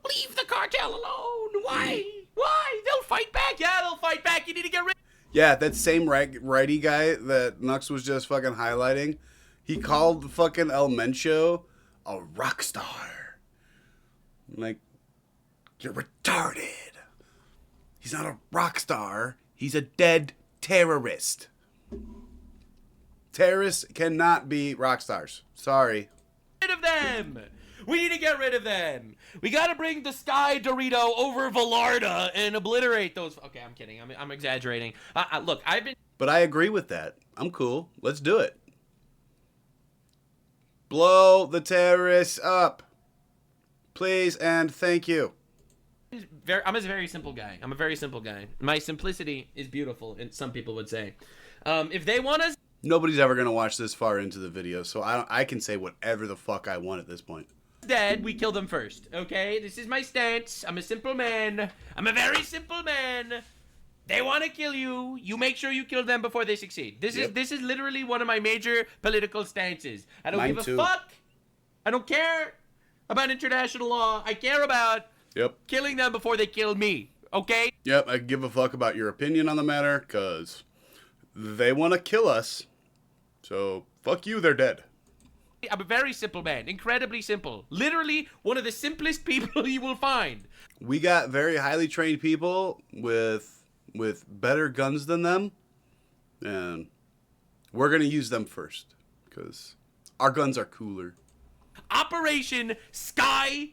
leave the cartel alone. Why? They'll fight back. Yeah, they'll fight back. You need to get rid. Yeah, that same righty guy that Nux was just fucking highlighting, he called fucking El Mencho a rock star. Like, you're retarded. He's not a rock star. He's a dead terrorist. Terrorists cannot be rock stars. Sorry. Rid of them. We need to get rid of them. We got to bring the Sky Dorito over Velarda and obliterate those. Okay, I'm kidding. I'm exaggerating. Look, I've been. But I agree with that. I'm cool. Let's do it. Blow the terrorists up. Please and thank you. I'm a very simple guy. I'm a very simple guy. My simplicity is beautiful, and some people would say. If they want us. Nobody's ever going to watch this far into the video, so I can say whatever the fuck I want at this point. Dead, we kill them first, okay? This is my stance. I'm a simple man. I'm a very simple man. They want to kill you. You make sure you kill them before they succeed. This is literally one of my major political stances. I don't give a fuck. I don't care about international law. I care about killing them before they kill me, okay? Yep, I give a fuck about your opinion on the matter, because they want to kill us. So, fuck you, they're dead. I'm a very simple man. Incredibly simple. Literally one of the simplest people you will find. We got very highly trained people with better guns than them. And we're going to use them first. Because our guns are cooler. Operation Sky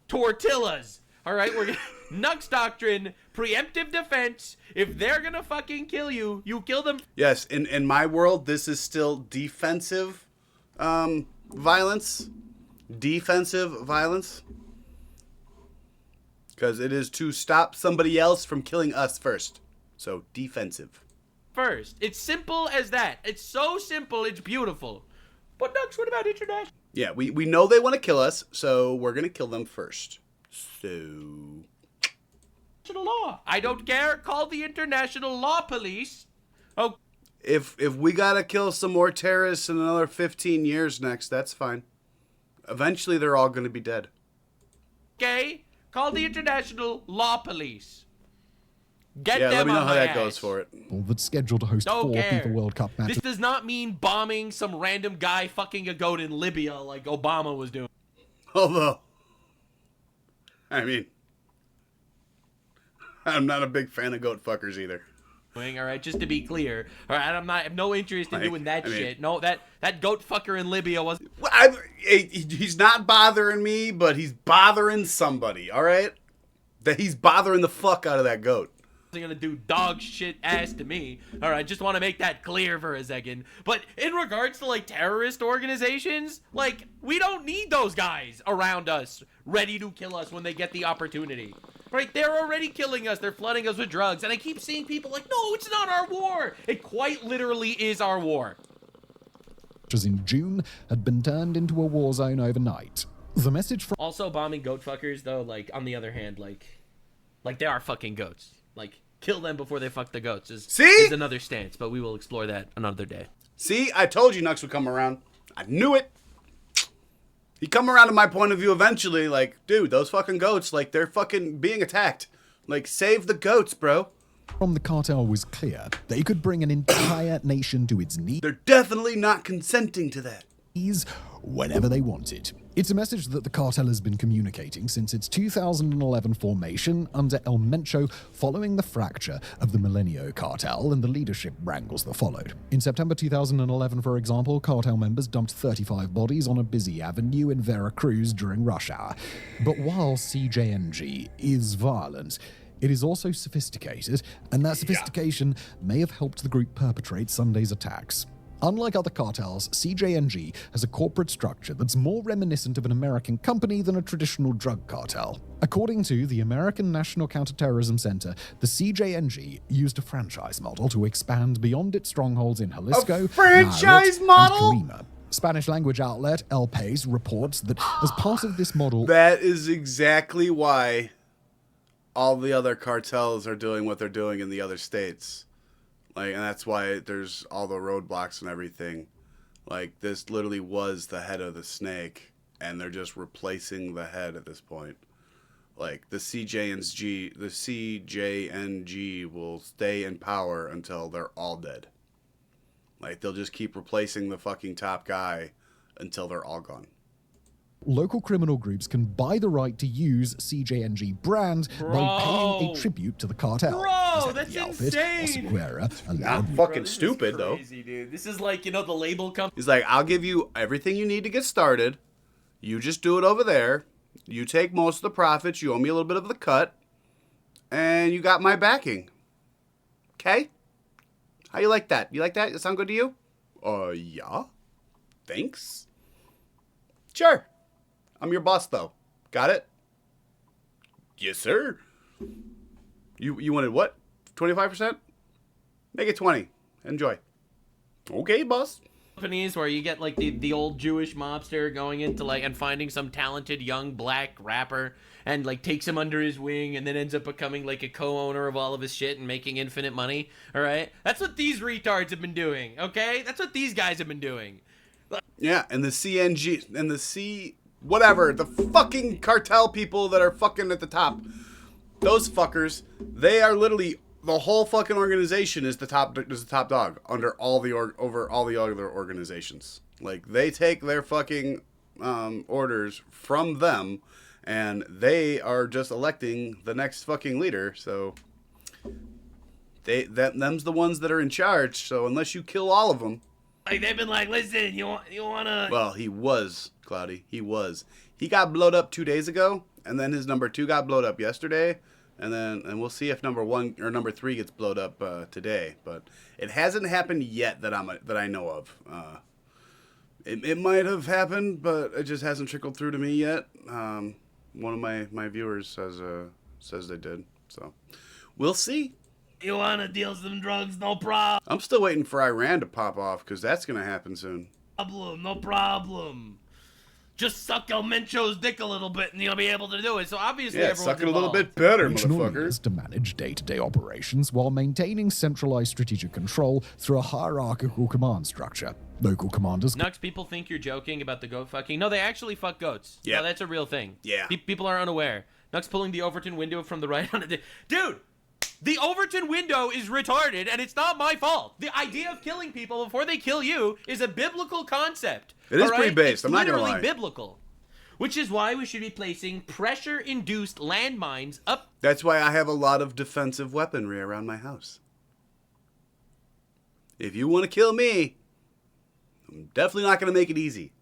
Tortillas. All right, we're gonna Nux Doctrine, preemptive defense. If they're gonna fucking kill you, you kill them. Yes, in my world, this is still defensive violence. Defensive violence. Because it is to stop somebody else from killing us first. So, defensive. First. It's simple as that. It's so simple, it's beautiful. But Nux, what about international? Yeah, we know they want to kill us, so we're going to kill them first. So... law. I don't care. Call the international law police. Oh. If we got to kill some more terrorists in another 15 years next, that's fine. Eventually, they're all going to be dead. Okay? Call the international law police. Get yeah, them let me know on how my that ass. goes for it. That's scheduled to host 4 FIFA World Cup matches. This does not mean bombing some random guy fucking a goat in Libya like Obama was doing. Although, I mean, I'm not a big fan of goat fuckers either. All right, just to be clear. All right, I have no interest in doing that shit. No, that goat fucker in Libya was. He's not bothering me, but he's bothering somebody. All right, that he's bothering the fuck out of that goat. Gonna do dog shit ass to me. All right, just want to make that clear for a second. But in regards to like terrorist organizations, like we don't need those guys around us ready to kill us when they get the opportunity. Right? They're already killing us. They're flooding us with drugs. And I keep seeing people like, no, it's not our war. It quite literally is our war. In June had been turned into a war zone overnight. The message from also bombing goat fuckers though, like on the other hand, like they are fucking goats. Like kill them before they fuck the goats is another stance, but we will explore that another day. See, I told you Nux would come around. I knew it. He come around to my point of view eventually, like, dude, those fucking goats, like, they're fucking being attacked. Like, save the goats, bro. From the cartel was clear. They could bring an entire nation to its knees. They're definitely not consenting to that. Whenever they wanted. It's a message that the cartel has been communicating since its 2011 formation under El Mencho following the fracture of the Millennium cartel and the leadership wrangles that followed. In September 2011, for example, cartel members dumped 35 bodies on a busy avenue in Veracruz during rush hour. But while CJNG is violent, it is also sophisticated, and that sophistication may have helped the group perpetrate Sunday's attacks. Unlike other cartels, CJNG has a corporate structure that's more reminiscent of an American company than a traditional drug cartel. According to the American National Counterterrorism Center, the CJNG used a franchise model to expand beyond its strongholds in Jalisco, franchise Nayarit, model? and Colima. Spanish language outlet El País reports that as part of this model... That is exactly why all the other cartels are doing what they're doing in the other states. Like, and that's why there's all the roadblocks and everything. Like, this literally was the head of the snake, and they're just replacing the head at this point. Like, the CJNG will stay in power until they're all dead. Like, they'll just keep replacing the fucking top guy until they're all gone. Local criminal groups can buy the right to use CJNG brand by paying a tribute to the cartel. Bro, that's insane. Not fucking stupid, though. Crazy, dude. This is like, you know, the label company. He's like, I'll give you everything you need to get started. You just do it over there. You take most of the profits. You owe me a little bit of the cut. And you got my backing. Okay? How you like that? You like that? Does that sound good to you? Yeah. Thanks. Sure. I'm your boss, though. Got it? Yes, sir. You wanted what? 25%? Make it 20. Enjoy. Okay, boss. Companies where you get like the old Jewish mobster going into like and finding some talented young black rapper and like takes him under his wing and then ends up becoming like a co-owner of all of his shit and making infinite money. All right, that's what these retards have been doing. Okay, that's what these guys have been doing. Yeah, and the CNG and the whatever, the fucking cartel people that are fucking at the top. Those fuckers, they are literally, the whole fucking organization is the top dog under all the over all the other organizations. Like, they take their fucking orders from them, and they are just electing the next fucking leader. So them's the ones that are in charge. So unless you kill all of them, like they've been like, listen, you wanna? Well, he was, Cloudy. He was. He got blowed up 2 days ago, and then his number 2 got blowed up yesterday, and we'll see if number 1 or number 3 gets blowed up today. But it hasn't happened yet that I know of. It might have happened, but it just hasn't trickled through to me yet. One of my viewers says they did. So we'll see. You wanna deal some drugs? No problem. I'm still waiting for Iran to pop off, because that's gonna happen soon. No problem. Just suck El Mencho's dick a little bit and you'll be able to do it. So obviously everyone's suck it a little involved. bit better, Regional motherfucker. leaders to manage day-to-day operations while maintaining centralized strategic control through a hierarchical command structure. Local commanders... Nux, people think you're joking about the goat fucking. No, they actually fuck goats. Yeah. No, that's a real thing. Yeah. People are unaware. Nux pulling the Overton window from the right on it. Dude! The Overton window is retarded, and it's not my fault. The idea of killing people before they kill you is a biblical concept. It is pretty based, I'm not gonna lie. It's literally biblical. Which is why we should be placing pressure-induced landmines up... That's why I have a lot of defensive weaponry around my house. If you want to kill me, I'm definitely not going to make it easy.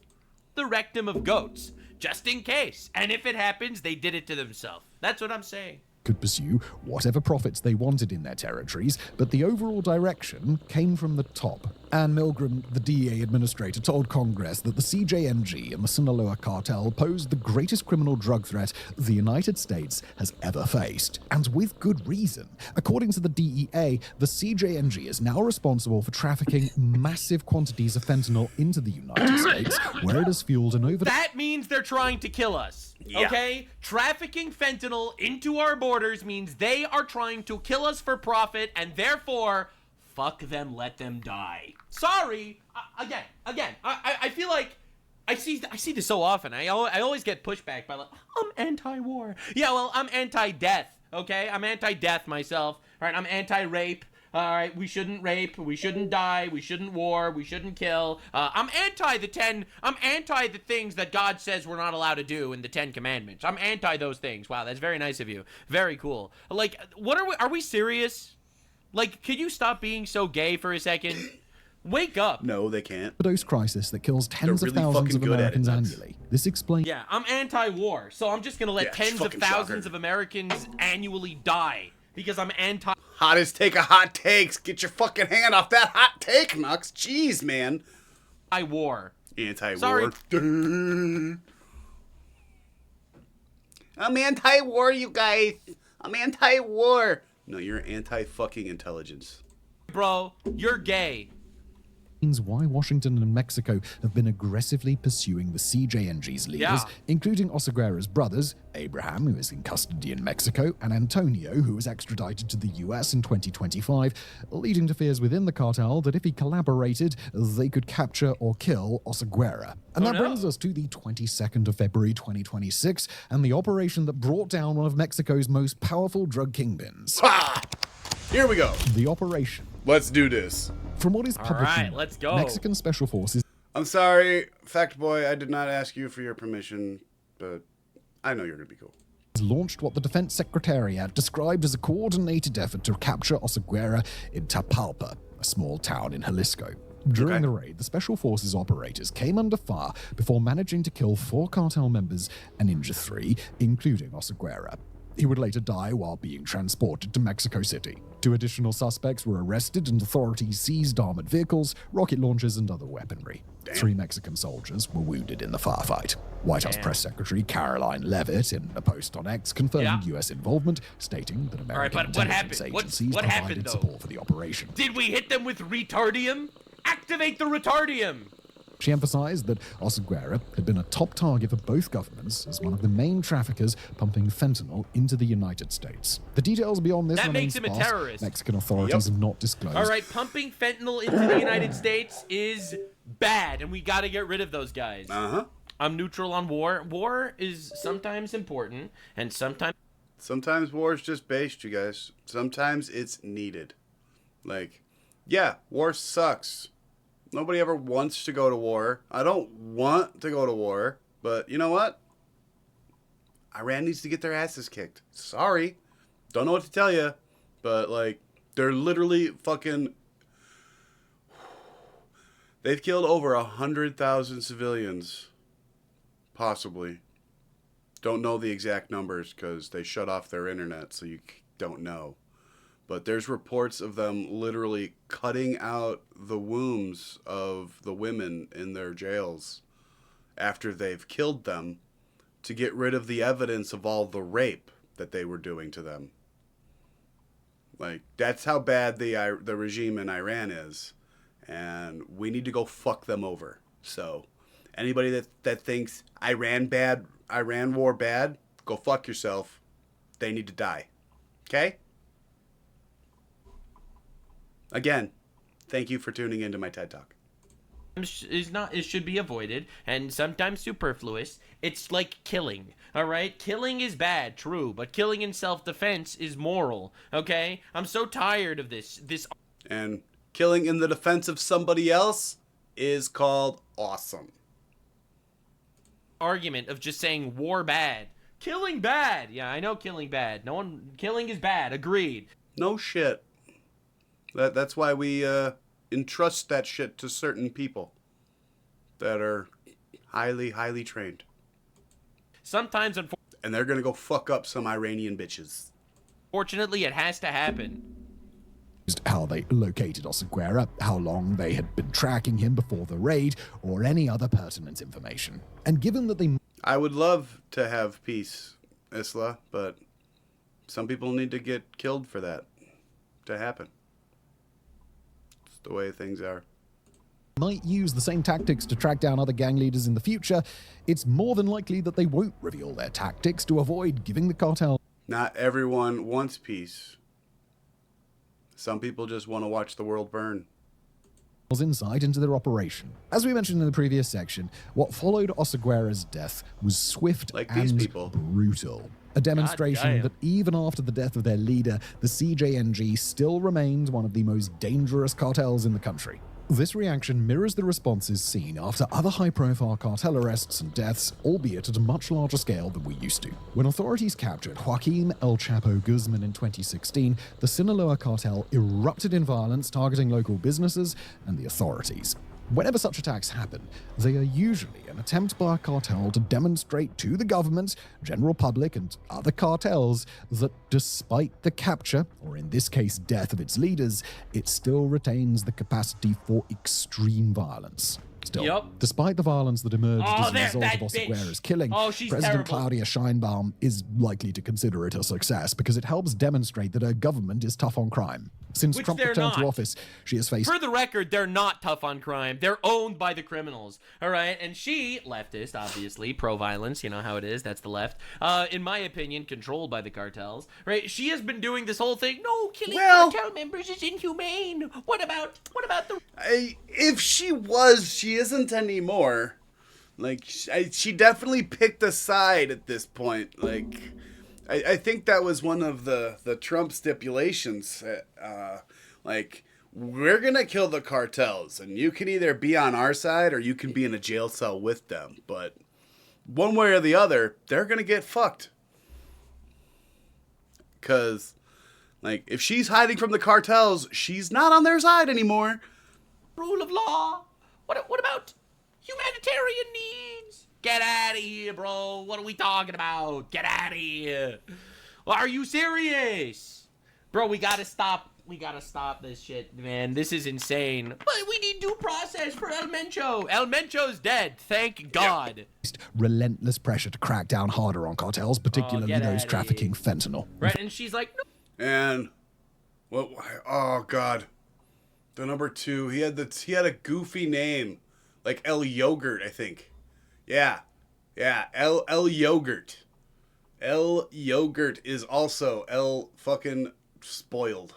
The rectum of goats, just in case. And if it happens, they did it to themselves. That's what I'm saying. Could pursue whatever profits they wanted in their territories, but the overall direction came from the top. Ann Milgram, the DEA administrator, told Congress that the CJNG and the Sinaloa cartel posed the greatest criminal drug threat the United States has ever faced. And with good reason. According to the DEA, the CJNG is now responsible for trafficking massive quantities of fentanyl into the United States, where it has fueled an over... That means they're trying to kill us. Yeah. Okay? Trafficking fentanyl into our borders means they are trying to kill us for profit, and therefore, fuck them, let them die. Sorry. Again, I feel like I see this so often. I always get pushback by like, I'm anti-war. Yeah, well, I'm anti-death, okay? I'm anti-death myself. All right, I'm anti-rape. All right, we shouldn't rape, we shouldn't die, we shouldn't war, we shouldn't kill. I'm anti the things that God says we're not allowed to do in the 10 Commandments. I'm anti those things. Wow, that's very nice of you. Very cool. Like, what are we serious? Like, can you stop being so gay for a second? Wake up. No, they can't. Overdose crisis that kills tens They're of really thousands of fucking good at it, Americans Nuts. annually. This explains... Yeah, I'm anti-war, so I'm just gonna let Yeah, tens of fucking thousands shocker. of Americans annually die because I'm anti... Hottest take of hot takes. Get your fucking hand off that hot take, Nux. Jeez, man. Anti-war. Anti-war. Sorry. I'm anti-war, you guys. I'm anti-war. No, you're anti-fucking intelligence. Bro, you're gay. Why Washington and Mexico have been aggressively pursuing the CJNG's leaders, including Oseguera's brothers, Abraham, who is in custody in Mexico, and Antonio, who was extradited to the US in 2025, leading to fears within the cartel that if he collaborated, they could capture or kill Oseguera. And that brings us to the 22nd of February 2026, and the operation that brought down one of Mexico's most powerful drug kingpins. Ha! Here we go. The operation. Let's do this. From what is published, let's go. Mexican Special Forces. I'm sorry, Fact Boy, I did not ask you for your permission, but I know you're going to be cool. Launched what the Defense Secretariat described as a coordinated effort to capture Oseguera in Tapalpa, a small town in Jalisco. During the raid, the Special Forces operators came under fire before managing to kill 4 cartel members and injure 3, including Oseguera. He would later die while being transported to Mexico City. 2 additional suspects were arrested and authorities seized armored vehicles, rocket launchers, and other weaponry. 3 Mexican soldiers were wounded in the firefight. White House Press Secretary Caroline Leavitt, in a post on X, confirmed U.S. involvement, stating that American intelligence agencies provided support for the operation. Did we hit them with retardium? Activate the retardium! She emphasized that Oseguera had been a top target for both governments as one of the main traffickers pumping fentanyl into the United States. The details beyond this remain makes him a sparse. terrorist. Mexican authorities have not disclosed. All right, pumping fentanyl into the United States is bad, and we got to get rid of those guys. I'm neutral on war. War is sometimes important, and sometimes war is just based, you guys. Sometimes it's needed. Like, yeah, war sucks. Nobody ever wants to go to war. I don't want to go to war, but you know what? Iran needs to get their asses kicked. Sorry. Don't know what to tell you, but like, they're literally fucking... They've killed over 100,000 civilians. Possibly. Don't know the exact numbers because they shut off their internet, so you don't know. But there's reports of them literally cutting out the wombs of the women in their jails after they've killed them to get rid of the evidence of all the rape that they were doing to them. Like, that's how bad the regime in Iran is. And we need to go fuck them over. So, anybody that thinks Iran war bad, go fuck yourself. They need to die. Okay? Again, thank you for tuning into my TED Talk. It should be avoided and sometimes superfluous. It's like killing, all right? Killing is bad, true, but killing in self-defense is moral, okay? I'm so tired of this. And killing in the defense of somebody else is called awesome. Argument of just saying war bad. Killing bad. Yeah, I know killing bad. Killing is bad. Agreed. No shit. That's why we entrust that shit to certain people that are highly, highly trained. Sometimes, and they're gonna go fuck up some Iranian bitches. Fortunately, it has to happen. How they located Oseguera, how long they had been tracking him before the raid, or any other pertinent information. And given that I would love to have peace, Isla, but some people need to get killed for that to happen. The way things are. Might use the same tactics to track down other gang leaders in the future, it's more than likely that they won't reveal their tactics to avoid giving the cartel. Not everyone wants peace. Some people just want to watch the world burn. Insight into their operation. As we mentioned in the previous section, what followed Oseguera's death was swift and brutal. A demonstration that even after the death of their leader, the CJNG still remains one of the most dangerous cartels in the country. This reaction mirrors the responses seen after other high-profile cartel arrests and deaths, albeit at a much larger scale than we used to. When authorities captured Joaquim El Chapo Guzman in 2016, the Sinaloa cartel erupted in violence, targeting local businesses and the authorities. Whenever such attacks happen, they are usually an attempt by a cartel to demonstrate to the government, general public, and other cartels that despite the capture, or in this case death of its leaders, it still retains the capacity for extreme violence. Still, despite the violence that emerged as a result of Oseguera's killing, President Claudia Sheinbaum is likely to consider it a success because it helps demonstrate that her government is tough on crime. Since Trump returned to office, she has faced... For the record, they're not tough on crime. They're owned by the criminals, all right? And she, leftist, obviously, pro-violence, you know how it is, that's the left, in my opinion, controlled by the cartels, right? She has been doing this whole thing, no, killing cartel members is inhumane. What about the... If she was, she isn't anymore. Like, she definitely picked a side at this point, like... I think that was one of the Trump stipulations. Like, we're going to kill the cartels, and you can either be on our side or you can be in a jail cell with them. But one way or the other, they're going to get fucked. Because, like, if she's hiding from the cartels, she's not on their side anymore. Rule of law. What about humanitarian needs? Get out of here, bro. What are we talking about? Get out of here. Well, are you serious? Bro, we gotta stop. We gotta stop this shit, man. This is insane. But we need due process for El Mencho. El Mencho's dead. Thank God. Relentless pressure to crack down harder on cartels, particularly those trafficking fentanyl. Right, and she's like, no. And what? Oh God, the number 2. He had a goofy name, like El Yougurt, I think. Yeah. El Yougurt. El Yougurt is also El fucking spoiled.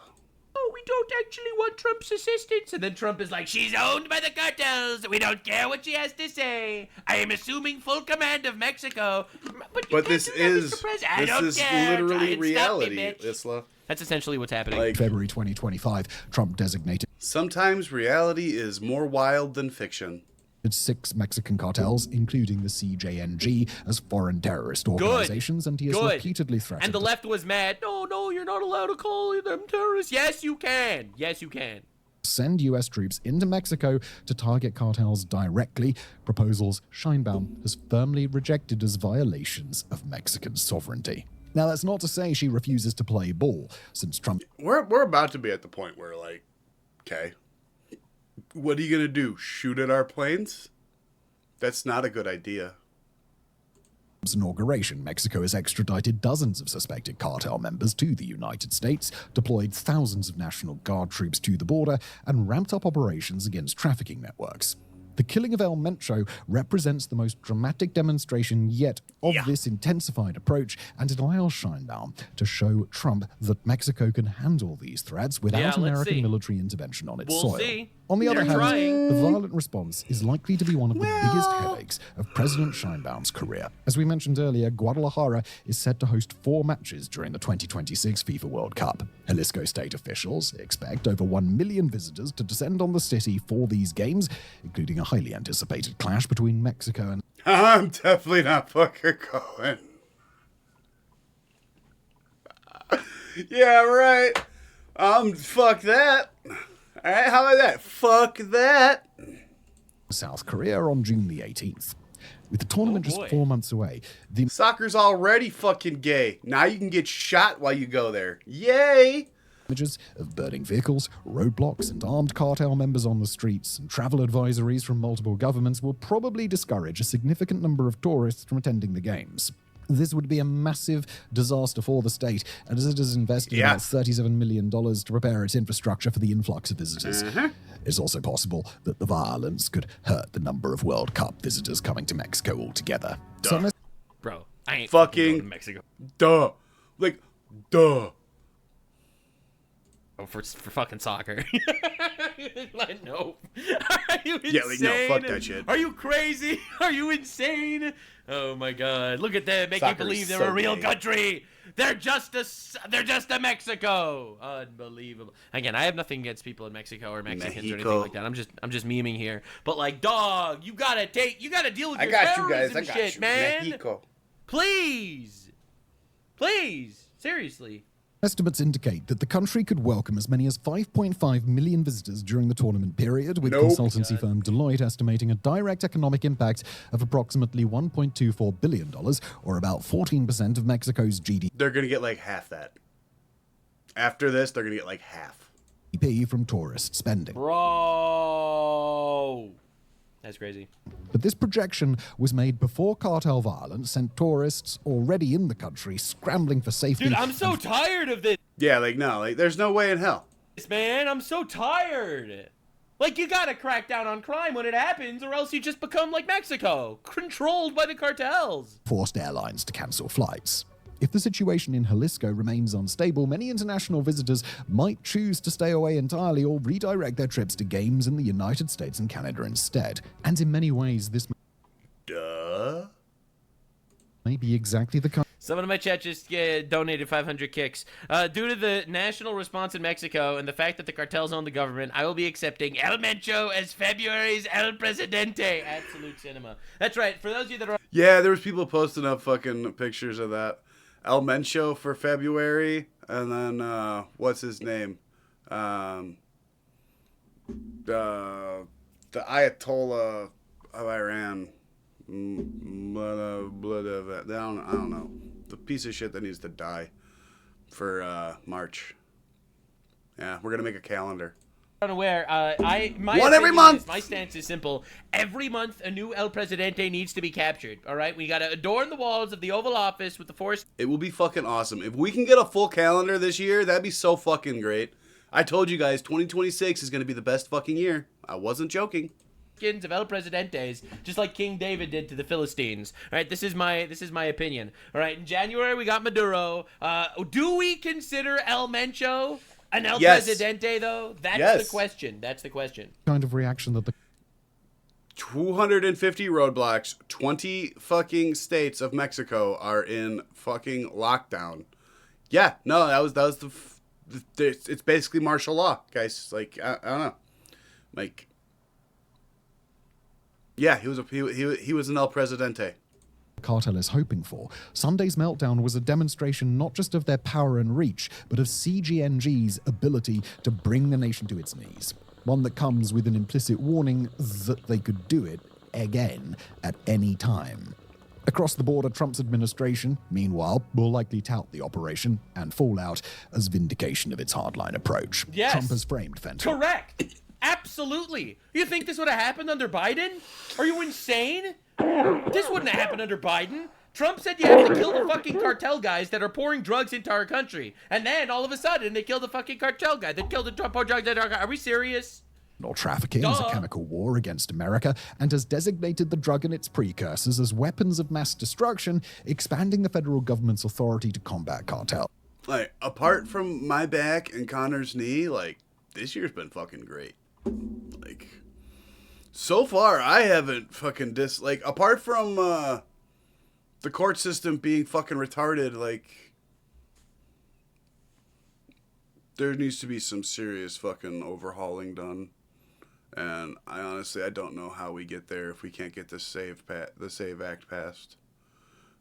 Oh, we don't actually want Trump's assistance. And then Trump is like, she's owned by the cartels. We don't care what she has to say. I am assuming full command of Mexico. But this is literally reality, Isla. That's essentially what's happening. Like, February 2025, Trump designated... Sometimes reality is more wild than fiction. 6 Mexican cartels, including the CJNG, as foreign terrorist organizations, and he has repeatedly threatened... And the left was mad. No, you're not allowed to call them terrorists. Yes, you can. Yes, you can. Send U.S. troops into Mexico to target cartels directly, proposals Sheinbaum has firmly rejected as violations of Mexican sovereignty. Now, that's not to say she refuses to play ball, since Trump... We're about to be at the point where, like, okay... What are you going to do? Shoot at our planes? That's not a good idea. Inauguration, Mexico has extradited dozens of suspected cartel members to the United States, deployed thousands of National Guard troops to the border, and ramped up operations against trafficking networks. The killing of El Mencho represents the most dramatic demonstration yet of this intensified approach, and it allows Sheinbaum to show Trump that Mexico can handle these threats without American military intervention on its soil. On the other hand, the violent response is likely to be one of the biggest headaches of President Sheinbaum's career. As we mentioned earlier, Guadalajara is set to host 4 matches during the 2026 FIFA World Cup. Jalisco state officials expect over 1 million visitors to descend on the city for these games, including a highly anticipated clash between Mexico and... I'm definitely not fucking going. Yeah, right. Fuck that. All right, how about that? Fuck that. South Korea on June the 18th. With the tournament just 4 months away, the... Soccer's already fucking gay. Now you can get shot while you go there. Yay! Images of burning vehicles, roadblocks, and armed cartel members on the streets, and travel advisories from multiple governments will probably discourage a significant number of tourists from attending the games. This would be a massive disaster for the state, and as it has invested about $37 million to prepare its infrastructure for the influx of visitors. It's also possible that the violence could hurt the number of World Cup visitors coming to Mexico altogether. So bro, I ain't fucking going to Mexico. Duh. Like, duh. Oh, for fucking soccer. Like, no. Are you insane? Yeah, like, no, fuck that shit. Are you crazy? Are you insane? Oh my God! Look at them, make you believe they're a real country. They're just a Mexico. Unbelievable. Again, I have nothing against people in Mexico or Mexicans or anything like that. I'm just memeing here. But like, dog, you gotta deal with your terrorism shit, man. Mexico. Please, seriously. Estimates indicate that the country could welcome as many as 5.5 million visitors during the tournament period, with consultancy firm Deloitte estimating a direct economic impact of approximately $1.24 billion, or about 14% of Mexico's GDP. They're going to get like half that. After this, they're going to get like half. From tourist spending. Bro. That's crazy. But this projection was made before cartel violence sent tourists already in the country scrambling for safety. Dude, I'm so tired of this. Yeah, like, no, like, there's no way in hell. Man, I'm so tired. Like, you gotta crack down on crime when it happens, or else you just become like Mexico, controlled by the cartels. Forced airlines to cancel flights. If the situation in Jalisco remains unstable, many international visitors might choose to stay away entirely or redirect their trips to games in the United States and Canada instead. And in many ways, this may be exactly the kind. Someone in my chat just donated 500 kicks. Due to the national response in Mexico and the fact that the cartels own the government, I will be accepting El Mencho as February's El Presidente at Salute Cinema. That's right. For those of you that are... Yeah, there was people posting up fucking pictures of that. El Mencho for February, and then what's his name? The Ayatollah of Iran. I don't know. The piece of shit that needs to die for March. Yeah, we're gonna make a calendar. Unaware, one every month. My stance is simple. Every month, a new El Presidente needs to be captured. All right, we gotta adorn the walls of the Oval Office with the force. It will be fucking awesome if we can get a full calendar this year. That'd be so fucking great. I told you guys, 2026 is gonna be the best fucking year. I wasn't joking. Of El Presidentes, just like King David did to the Philistines. All right, this is my opinion. All right, in January we got Maduro. Do we consider El Mencho an El Presidente, though? That's the question. That's the question. Kind of reaction that the 250 roadblocks, 20 fucking states of Mexico are in fucking lockdown. Yeah, no, that was it's basically martial law, guys. Like, I don't know. Like, yeah, he was an El Presidente. Cartel is hoping for. Sunday's meltdown was a demonstration not just of their power and reach, but of CGNG's ability to bring the nation to its knees. One that comes with an implicit warning that they could do it again at any time. Across the border, Trump's administration, meanwhile, will likely tout the operation and fallout as vindication of its hardline approach. Yes. Trump has framed fentanyl. Correct. Absolutely. You think this would have happened under Biden? Are you insane? This wouldn't have happened under Biden. Trump said you have to kill the fucking cartel guys that are pouring drugs into our country. And then, all of a sudden, they killed the fucking cartel guy that killed the pour drugs into our country. Are we serious? Trafficking is a chemical war against America and has designated the drug and its precursors as weapons of mass destruction, expanding the federal government's authority to combat cartel. Like, apart from my back and Connor's knee, like, this year's been fucking great. Like, so far, I haven't fucking like, apart from the court system being fucking retarded, like, there needs to be some serious fucking overhauling done. And I honestly don't know how we get there if we can't get the SAVE Act passed.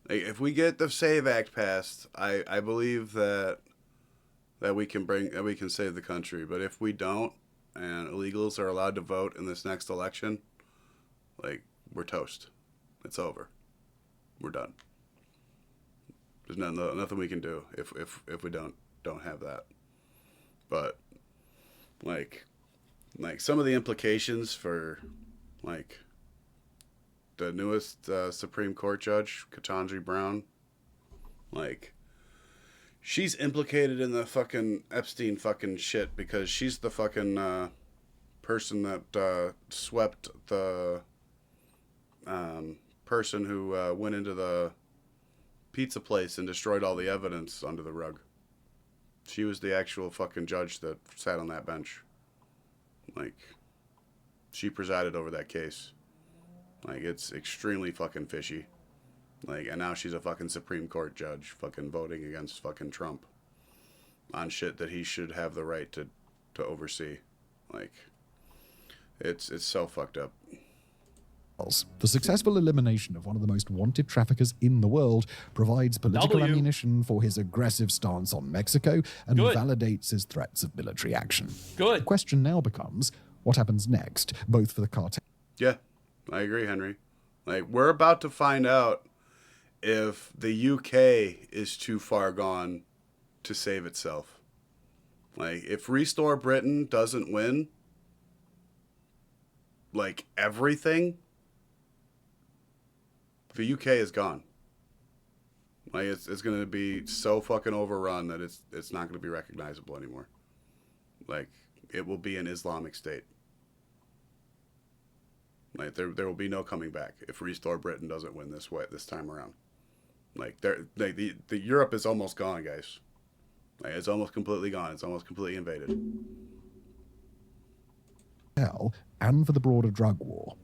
Like, if we get the SAVE Act passed, I believe that we can save the country. But if we don't, and illegals are allowed to vote in this next election, like, we're toast. It's over. We're done. There's nothing we can do if we don't have that. But like some of the implications for like the newest Supreme Court judge, Ketanji Brown, like, she's implicated in the fucking Epstein fucking shit because she's the fucking person that swept the person who went into the pizza place and destroyed all the evidence under the rug. She was the actual fucking judge that sat on that bench. Like, she presided over that case. Like, it's extremely fucking fishy. Like, and now she's a fucking Supreme Court judge fucking voting against fucking Trump on shit that he should have the right to oversee. Like, it's so fucked up. The successful elimination of one of the most wanted traffickers in the world provides political ammunition for his aggressive stance on Mexico and validates his threats of military action. The question now becomes, what happens next, both for the cartel? Yeah, I agree, Henry. Like, we're about to find out if the UK is too far gone to save itself. Like, if Restore Britain doesn't win, like, everything, the UK is gone. Like, it's going to be so fucking overrun that it's not going to be recognizable anymore. Like, it will be an Islamic state. Like, there will be no coming back if Restore Britain doesn't win this time around. Like, the Europe is almost gone, guys. Like, it's almost completely gone. It's almost completely invaded. And for the broader drug war.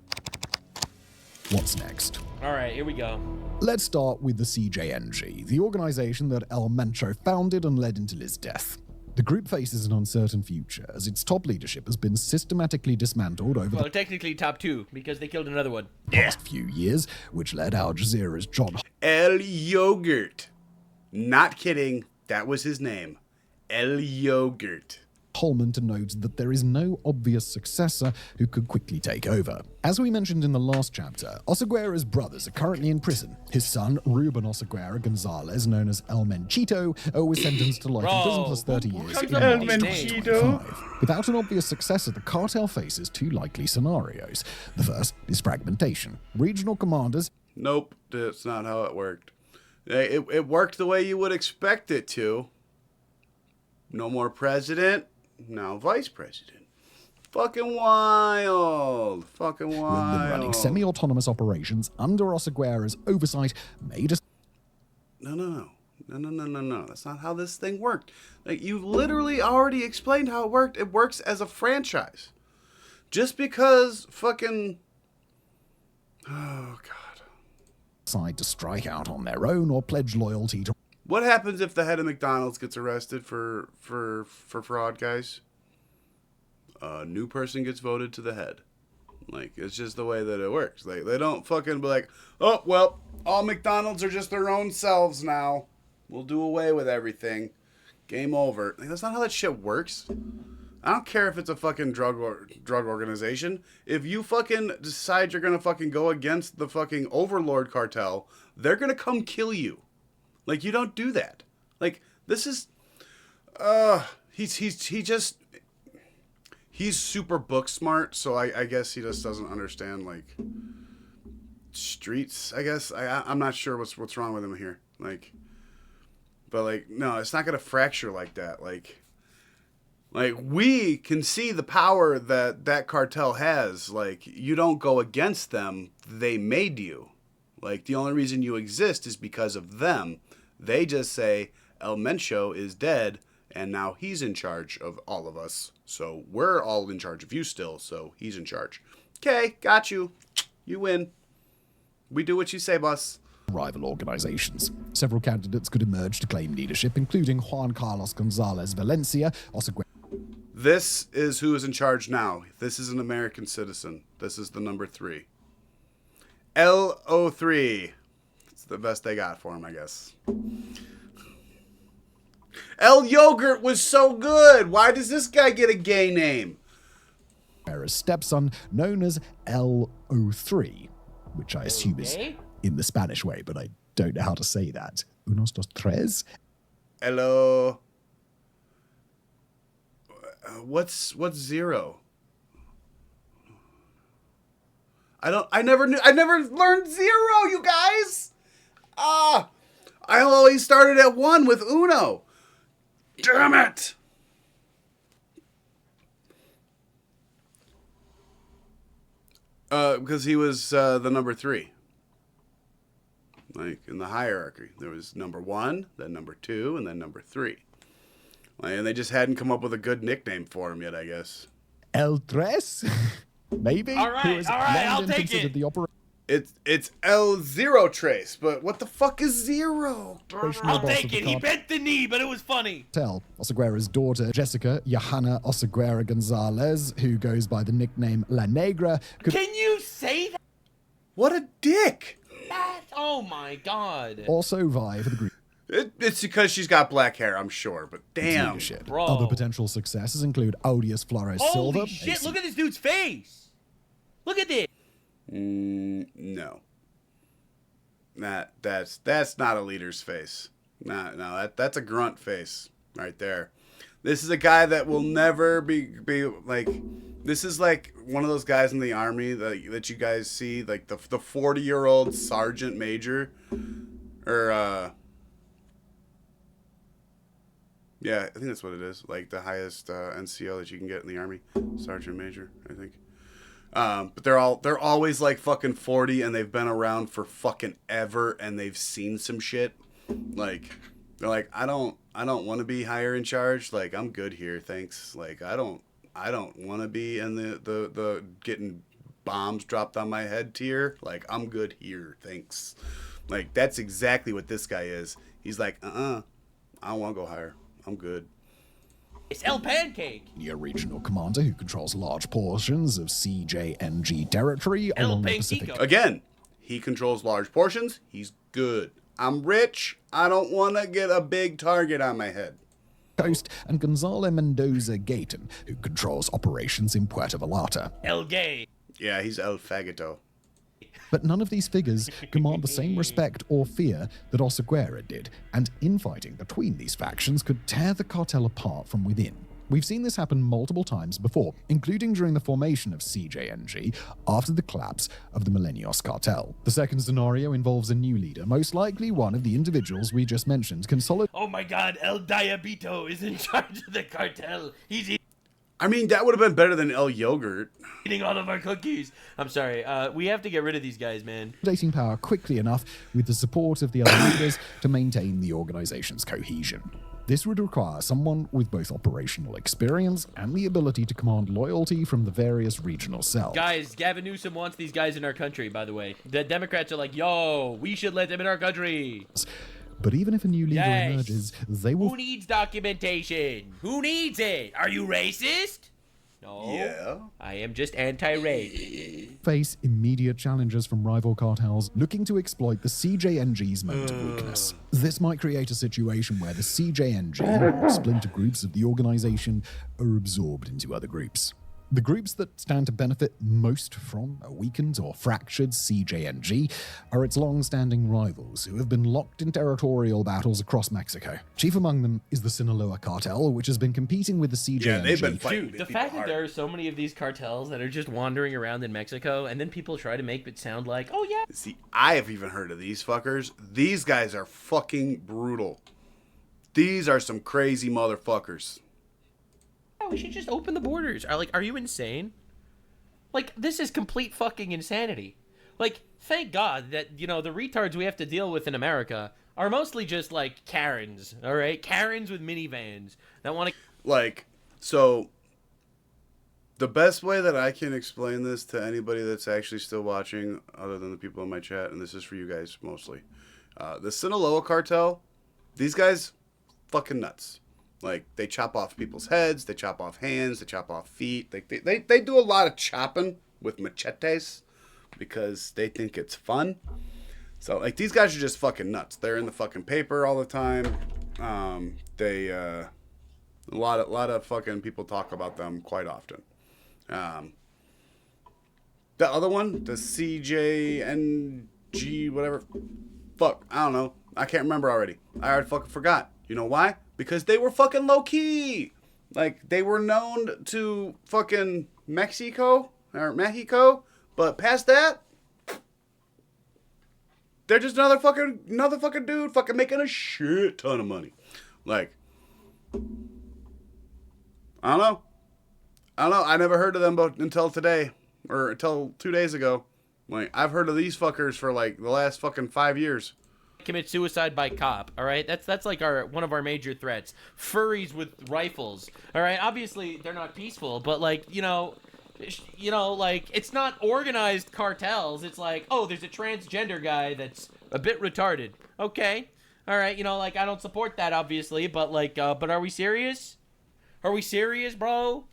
What's next? All right, here we go. Let's start with the CJNG, the organization that El Mencho founded and led until his death. The group faces an uncertain future as its top leadership has been systematically dismantled over the technically top two because they killed another one. Past few years, which led Al Jazeera's John El Yougurt. Not kidding, that was his name. El Yougurt. Holman to note that there is no obvious successor who could quickly take over. As we mentioned in the last chapter, Oseguera's brothers are currently in prison. His son, Ruben Oseguera Gonzalez, known as El Menchito, was sentenced to life in prison plus 30 years. El Menchito. Without an obvious successor, the cartel faces two likely scenarios. The first is fragmentation. Regional commanders... Nope, that's not how it worked. It worked the way you would expect it to. No more president. Now vice president. Fucking wild. Fucking wild. Who have been running semi-autonomous operations under Oseguera's oversight made us... No. That's not how this thing worked. Like, you literally already explained how it worked. It works as a franchise. Just because fucking... Oh, God. ...decide to strike out on their own or pledge loyalty to... What happens if the head of McDonald's gets arrested for fraud, guys? A new person gets voted to the head. Like, it's just the way that it works. Like, they don't fucking be like, oh, well, all McDonald's are just their own selves now. We'll do away with everything. Game over. Like, that's not how that shit works. I don't care if it's a fucking drug organization. If you fucking decide you're gonna fucking go against the fucking Overlord cartel, they're gonna come kill you. Like, you don't do that. Like, this is, he's super book smart, so I guess he just doesn't understand, like, streets, I guess. I'm not sure what's wrong with him here. Like, but, like, no, it's not going to fracture like that. Like, we can see the power that cartel has. Like, you don't go against them. They made you. Like, the only reason you exist is because of them. They just say, El Mencho is dead, and now he's in charge of all of us. So we're all in charge of you still, so he's in charge. Okay, got you. You win. We do what you say, boss. Rival organizations. Several candidates could emerge to claim leadership, including Juan Carlos Gonzalez Valencia, Oseguera. This is who is in charge now. This is an American citizen. This is the number 3. LO3. It's the best they got for him, I guess. El Yougurt was so good. Why does this guy get a gay name? His stepson, known as LO3, which I assume is in the Spanish way, but I don't know how to say that. Unos, dos, tres? Hello. What's 0? I never learned 0, you guys. I always started at 1 with Uno. Damn it. Because he was the number 3. Like, in the hierarchy. There was number 1, then number 2, and then number 3. Like, and they just hadn't come up with a good nickname for him yet, I guess. El Tres? Maybe? All right, I'll take it. It's L0 Trace, but what the fuck is 0? I'll take it. He bent the knee, but it was funny. Oseguera's daughter, Jessica Johanna Oseguera Gonzalez, who goes by the nickname La Negra. Can you say that? What a dick. Oh my God. Also vie for the group. It's because she's got black hair, I'm sure, but damn. Bro. Other potential successes include Odious Flores Silva. Holy shit, look at this dude's face. Look at this. No. That's not a leader's face. No, that's a grunt face right there. This is a guy that will never be like. This is like one of those guys in the army that you guys see, like the 40-year-old sergeant major, or yeah, I think that's what it is. Like the highest NCO that you can get in the army, sergeant major, I think. But they're always like fucking 40 and they've been around for fucking ever and they've seen some shit. Like they're like, I don't want to be higher in charge. Like I'm good here, thanks. Like I don't want to be in the getting bombs dropped on my head tier. Like I'm good here, thanks. Like that's exactly what this guy is. He's like, I don't want to go higher. I'm good. It's El Pancake. A regional commander who controls large portions of CJNG territory along the Pacific. Again, he controls large portions. He's good. I'm rich. I don't want to get a big target on my head. Coast, and Gonzalo Mendoza Gayton, who controls operations in Puerto Vallarta. El Gay. Yeah, he's El Fagito. But none of these figures command the same respect or fear that Oseguera did, and infighting between these factions could tear the cartel apart from within. We've seen this happen multiple times before, including during the formation of CJNG after the collapse of the Millennios cartel. The second scenario involves a new leader, most likely one of the individuals we just mentioned, Oh my God, El Diabito is in charge of the cartel. He's I mean, that would have been better than El Yougurt. eating all of our cookies. I'm sorry. We have to get rid of these guys, man. Dating power quickly enough with the support of the other leaders to maintain the organization's cohesion. This would require someone with both operational experience and the ability to command loyalty from the various regional cells. Guys, Gavin Newsom wants these guys in our country, by the way. The Democrats are like, yo, we should let them in our country. But even if a new leader emerges, they will... Who needs documentation? Who needs it? Are you racist? No. Yeah. I am just anti-race. face immediate challenges from rival cartels looking to exploit the CJNG's moment of weakness. This might create a situation where the CJNG, splinter groups of the organization, are absorbed into other groups. The groups that stand to benefit most from a weakened or fractured CJNG are its long-standing rivals who have been locked in territorial battles across Mexico. Chief among them is the Sinaloa cartel, which has been competing with the CJNG. Yeah, they've been fighting. Dude, the fact that there are so many of these cartels that are just wandering around in Mexico, and then people try to make it sound like, oh yeah. See, I have even heard of these fuckers. These guys are fucking brutal. These are some crazy motherfuckers. We should just open the borders. Are you insane? Like, this is complete fucking insanity. Like, thank God that, the retards we have to deal with in America are mostly just, like, Karens, all right? Karens with minivans that want to... Like, so, the best way that I can explain this to anybody that's actually still watching, other than the people in my chat, and this is for you guys mostly, the Sinaloa cartel, these guys, fucking nuts. Like, they chop off people's heads, they chop off hands, they chop off feet. Like, they do a lot of chopping with machetes because they think it's fun. So, like, these guys are just fucking nuts. They're in the fucking paper all the time. A lot of fucking people talk about them quite often. The other one, the CJNG, whatever. Fuck, I don't know. I can't remember already. I already fucking forgot. You know why? Because they were fucking low-key. Like, they were known to fucking Mexico, but past that, they're just another fucking dude fucking making a shit ton of money. Like, I don't know. I never heard of them until today, or until 2 days ago. Like, I've heard of these fuckers for, like, the last fucking 5 years. Commit suicide by cop, all right? That's like one of our major threats. Furries with rifles, all right? Obviously, they're not peaceful, but like, like, it's not organized cartels. It's like, oh, there's a transgender guy that's a bit retarded. Okay, all right, like, I don't support that, obviously, but like, but are we serious? Are we serious, bro?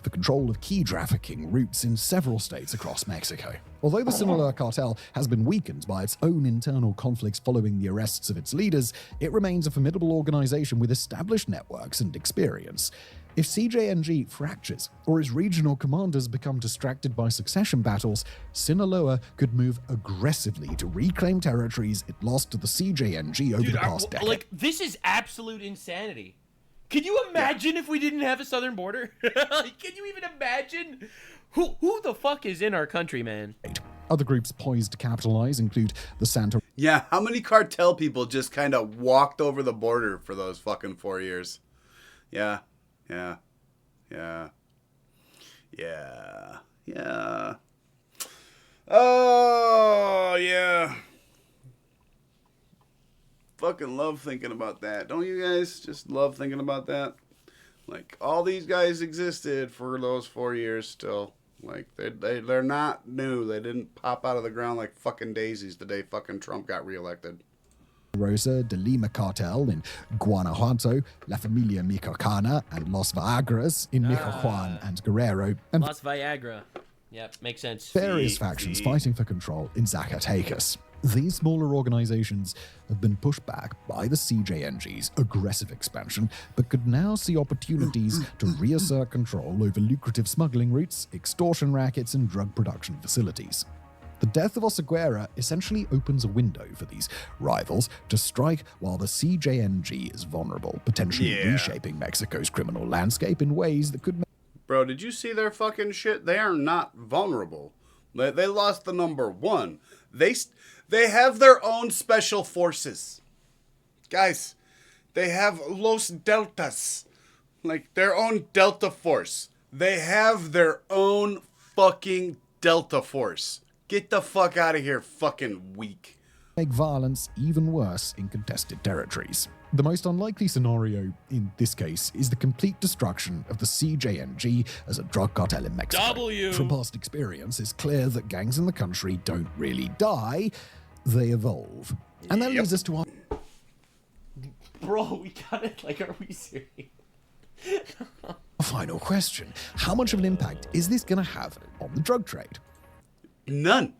for control of key trafficking routes in several states across Mexico. Although the Sinaloa cartel has been weakened by its own internal conflicts following the arrests of its leaders, it remains a formidable organization with established networks and experience. If CJNG fractures or its regional commanders become distracted by succession battles, Sinaloa could move aggressively to reclaim territories it lost to the CJNG over the past decade. Like, this is absolute insanity. Can you imagine if we didn't have a southern border? Like, can you even imagine? Who the fuck is in our country, man? Other groups poised to capitalize include the Santa... Yeah, how many cartel people just kind of walked over the border for those fucking 4 years? Yeah. Yeah. Yeah. Yeah. Yeah. Oh, yeah. Fucking love thinking about that. Don't you guys just love thinking about that? Like, all these guys existed for those 4 years still. Like, they're not new. They didn't pop out of the ground like fucking daisies the day fucking Trump got reelected. Rosa de Lima cartel in Guanajuato, La Familia Michoacana, and Los Viagras in Michoacan and Guerrero, and Los Viagra. Yep, makes sense. Various factions fighting for control in Zacatecas. These smaller organizations have been pushed back by the CJNG's aggressive expansion, but could now see opportunities to reassert control over lucrative smuggling routes, extortion rackets, and drug production facilities. The death of Oseguera essentially opens a window for these rivals to strike while the CJNG is vulnerable, potentially reshaping Mexico's criminal landscape in ways that could... Bro, did you see their fucking shit? They are not vulnerable. They lost the number one. They have their own special forces. Guys, they have Los Deltas. Like, their own Delta Force. They have their own fucking Delta Force. Get the fuck out of here, fucking weak. Make violence even worse in contested territories. The most unlikely scenario in this case is the complete destruction of the CJNG as a drug cartel in Mexico. From past experience, it's clear that gangs in the country don't really die, they evolve. And that leads us to our... Bro, we got it. Like, are we serious? Final question. How much of an impact is this going to have on the drug trade? None.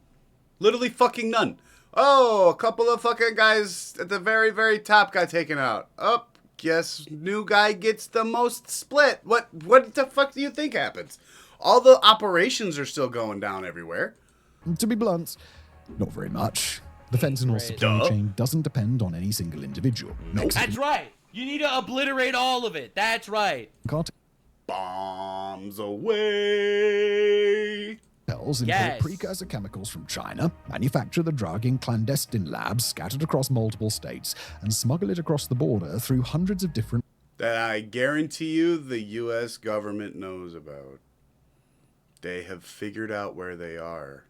Literally fucking none. Oh, a couple of fucking guys at the very, very top got taken out. Oh, guess new guy gets the most split. What the fuck do you think happens? All the operations are still going down everywhere. To be blunt, not very much. The fentanyl supply chain doesn't depend on any single individual. That's right. You need to obliterate all of it. That's right. Bombs away. Cartels import precursor chemicals from China, manufacture the drug in clandestine labs scattered across multiple states, and smuggle it across the border through hundreds of different... That I guarantee you the U.S. government knows about. They have figured out where they are.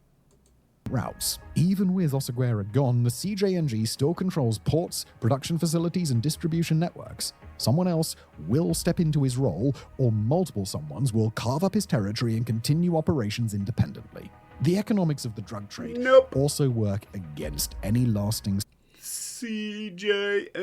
routes. Even with Oseguera gone, the CJNG still controls ports, production facilities, and distribution networks. Someone else will step into his role, or multiple someones will carve up his territory and continue operations independently. The economics of the drug trade also work against any lasting... CJNG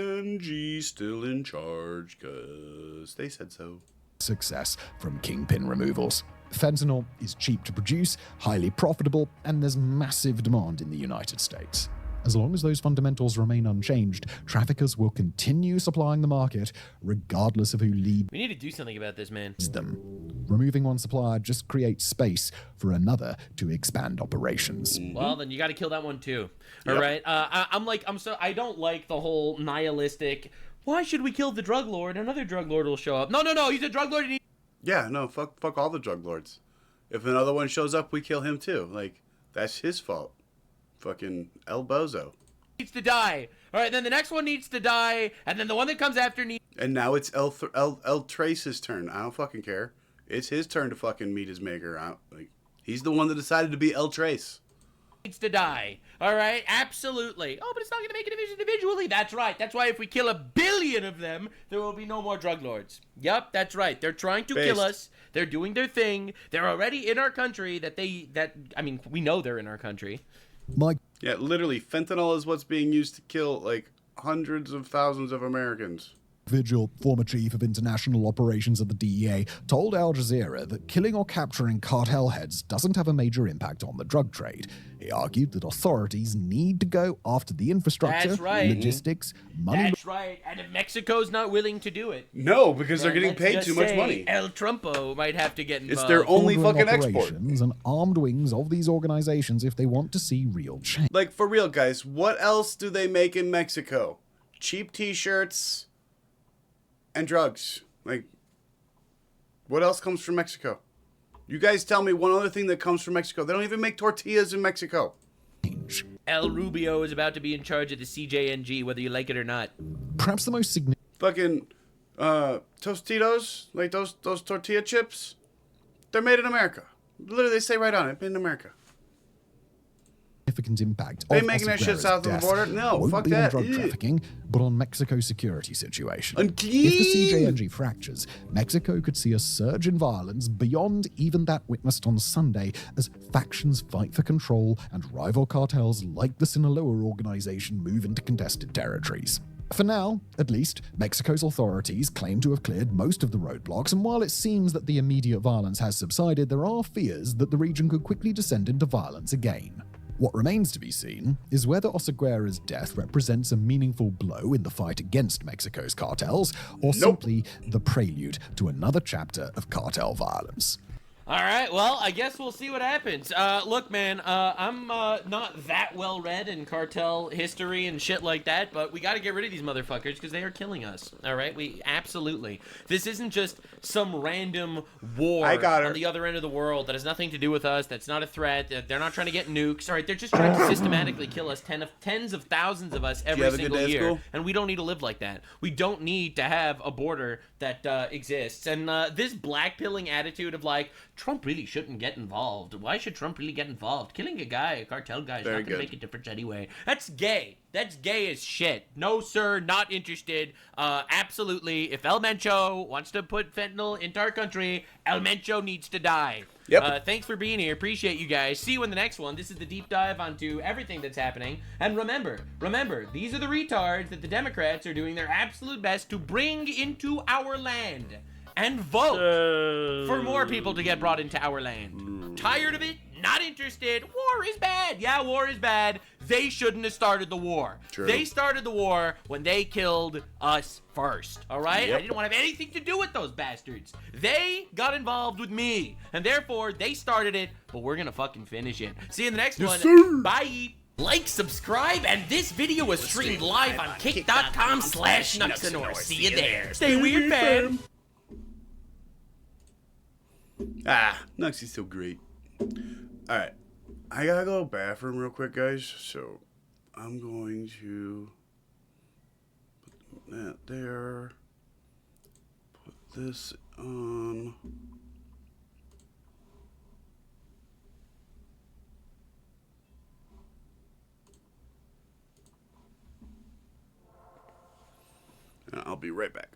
still in charge, cause they said so. ...success from kingpin removals. Fentanyl is cheap to produce, highly profitable, and there's massive demand in the United States. As long as those fundamentals remain unchanged, traffickers will continue supplying the market, regardless of who leads We need to do something about this, man. them. Removing one supplier just creates space for another to expand operations. Well, then you got to kill that one too. All right. I don't like the whole nihilistic. Why should we kill the drug lord? Another drug lord will show up. No. He's a drug lord. Yeah, no, fuck all the drug lords. If another one shows up, we kill him too. Like, that's his fault. Fucking El Bozo. Needs to die. All right, then the next one needs to die, and then the one that comes after needs... And now it's El Trace's turn. I don't fucking care. It's his turn to fucking meet his maker. He's the one that decided to be El Trace. Needs to die. All right, absolutely. Oh, but it's not going to make a division individually. That's right. That's why if we kill 1 billion of them, there will be no more drug lords. Yep, that's right. They're trying to kill us. They're doing their thing. They're already in our country. We know they're in our country. Yeah, literally, fentanyl is what's being used to kill, like, hundreds of thousands of Americans. Vigil, former chief of international operations at the DEA, told Al Jazeera that killing or capturing cartel heads doesn't have a major impact on the drug trade. He argued that authorities need to go after the infrastructure, That's right. logistics, money. That's right. And if Mexico's not willing to do it, no, because they're getting let's paid just too much say money. El Trumpo might have to get involved. It's their only fucking export. Operations and armed wings of these organizations if they want to see real change. Like, for real, guys, what else do they make in Mexico? Cheap t-shirts and drugs. Like, what else comes from Mexico? You guys tell me one other thing that comes from Mexico. They don't even make tortillas in Mexico. El Rubio is about to be in charge of the CJNG, whether you like it or not. Perhaps the most significant... Fucking Tostitos, like those tortilla chips, they're made in America. Literally, they say right on it, made in America. Significant impact They of making that shit Oseguera's south of the death border? No, won't fuck be that. on drug Ew. trafficking, but on Mexico's security situation. Unclean. If the CJNG fractures, Mexico could see a surge in violence beyond even that witnessed on Sunday as factions fight for control and rival cartels like the Sinaloa organization move into contested territories. For now, at least, Mexico's authorities claim to have cleared most of the roadblocks, and while it seems that the immediate violence has subsided, there are fears that the region could quickly descend into violence again. What remains to be seen is whether Oseguera's death represents a meaningful blow in the fight against Mexico's cartels, or simply the prelude to another chapter of cartel violence. All right, well, I guess we'll see what happens. Look, man, I'm not that well read in cartel history and shit like that, but we got to get rid of these motherfuckers because they are killing us. All right, we absolutely. This isn't just some random war on the other end of the world that has nothing to do with us. That's not a threat. They're not trying to get nukes. All right, they're just trying to systematically kill us, tens of thousands of us every single year, and we don't need to live like that. We don't need to have a border that exists. And this blackpilling attitude of like, Trump really shouldn't get involved. Why should Trump really get involved? Killing a guy, a cartel guy, is not going to make a difference anyway. That's gay. That's gay as shit. No, sir, not interested. Absolutely. If El Mencho wants to put fentanyl into our country, El Mencho needs to die. Yep. Thanks for being here. Appreciate you guys. See you in the next one. This is the deep dive onto everything that's happening. And remember, these are the retards that the Democrats are doing their absolute best to bring into our land. And vote for more people to get brought into our land. Tired of it? Not interested? War is bad. Yeah, war is bad. They shouldn't have started the war. True. They started the war when they killed us first, all right? Yep. I didn't want to have anything to do with those bastards. They got involved with me, and therefore they started it, but we're going to fucking finish it. See you in the next one. Sir. Bye. Like, subscribe, and this video was streamed live on kick.com/Nuxanor. See you there. Stay weird, fam. Nuxie's so great. Alright. I gotta go to the bathroom real quick, guys. So, I'm going to put that there. Put this on. And I'll be right back.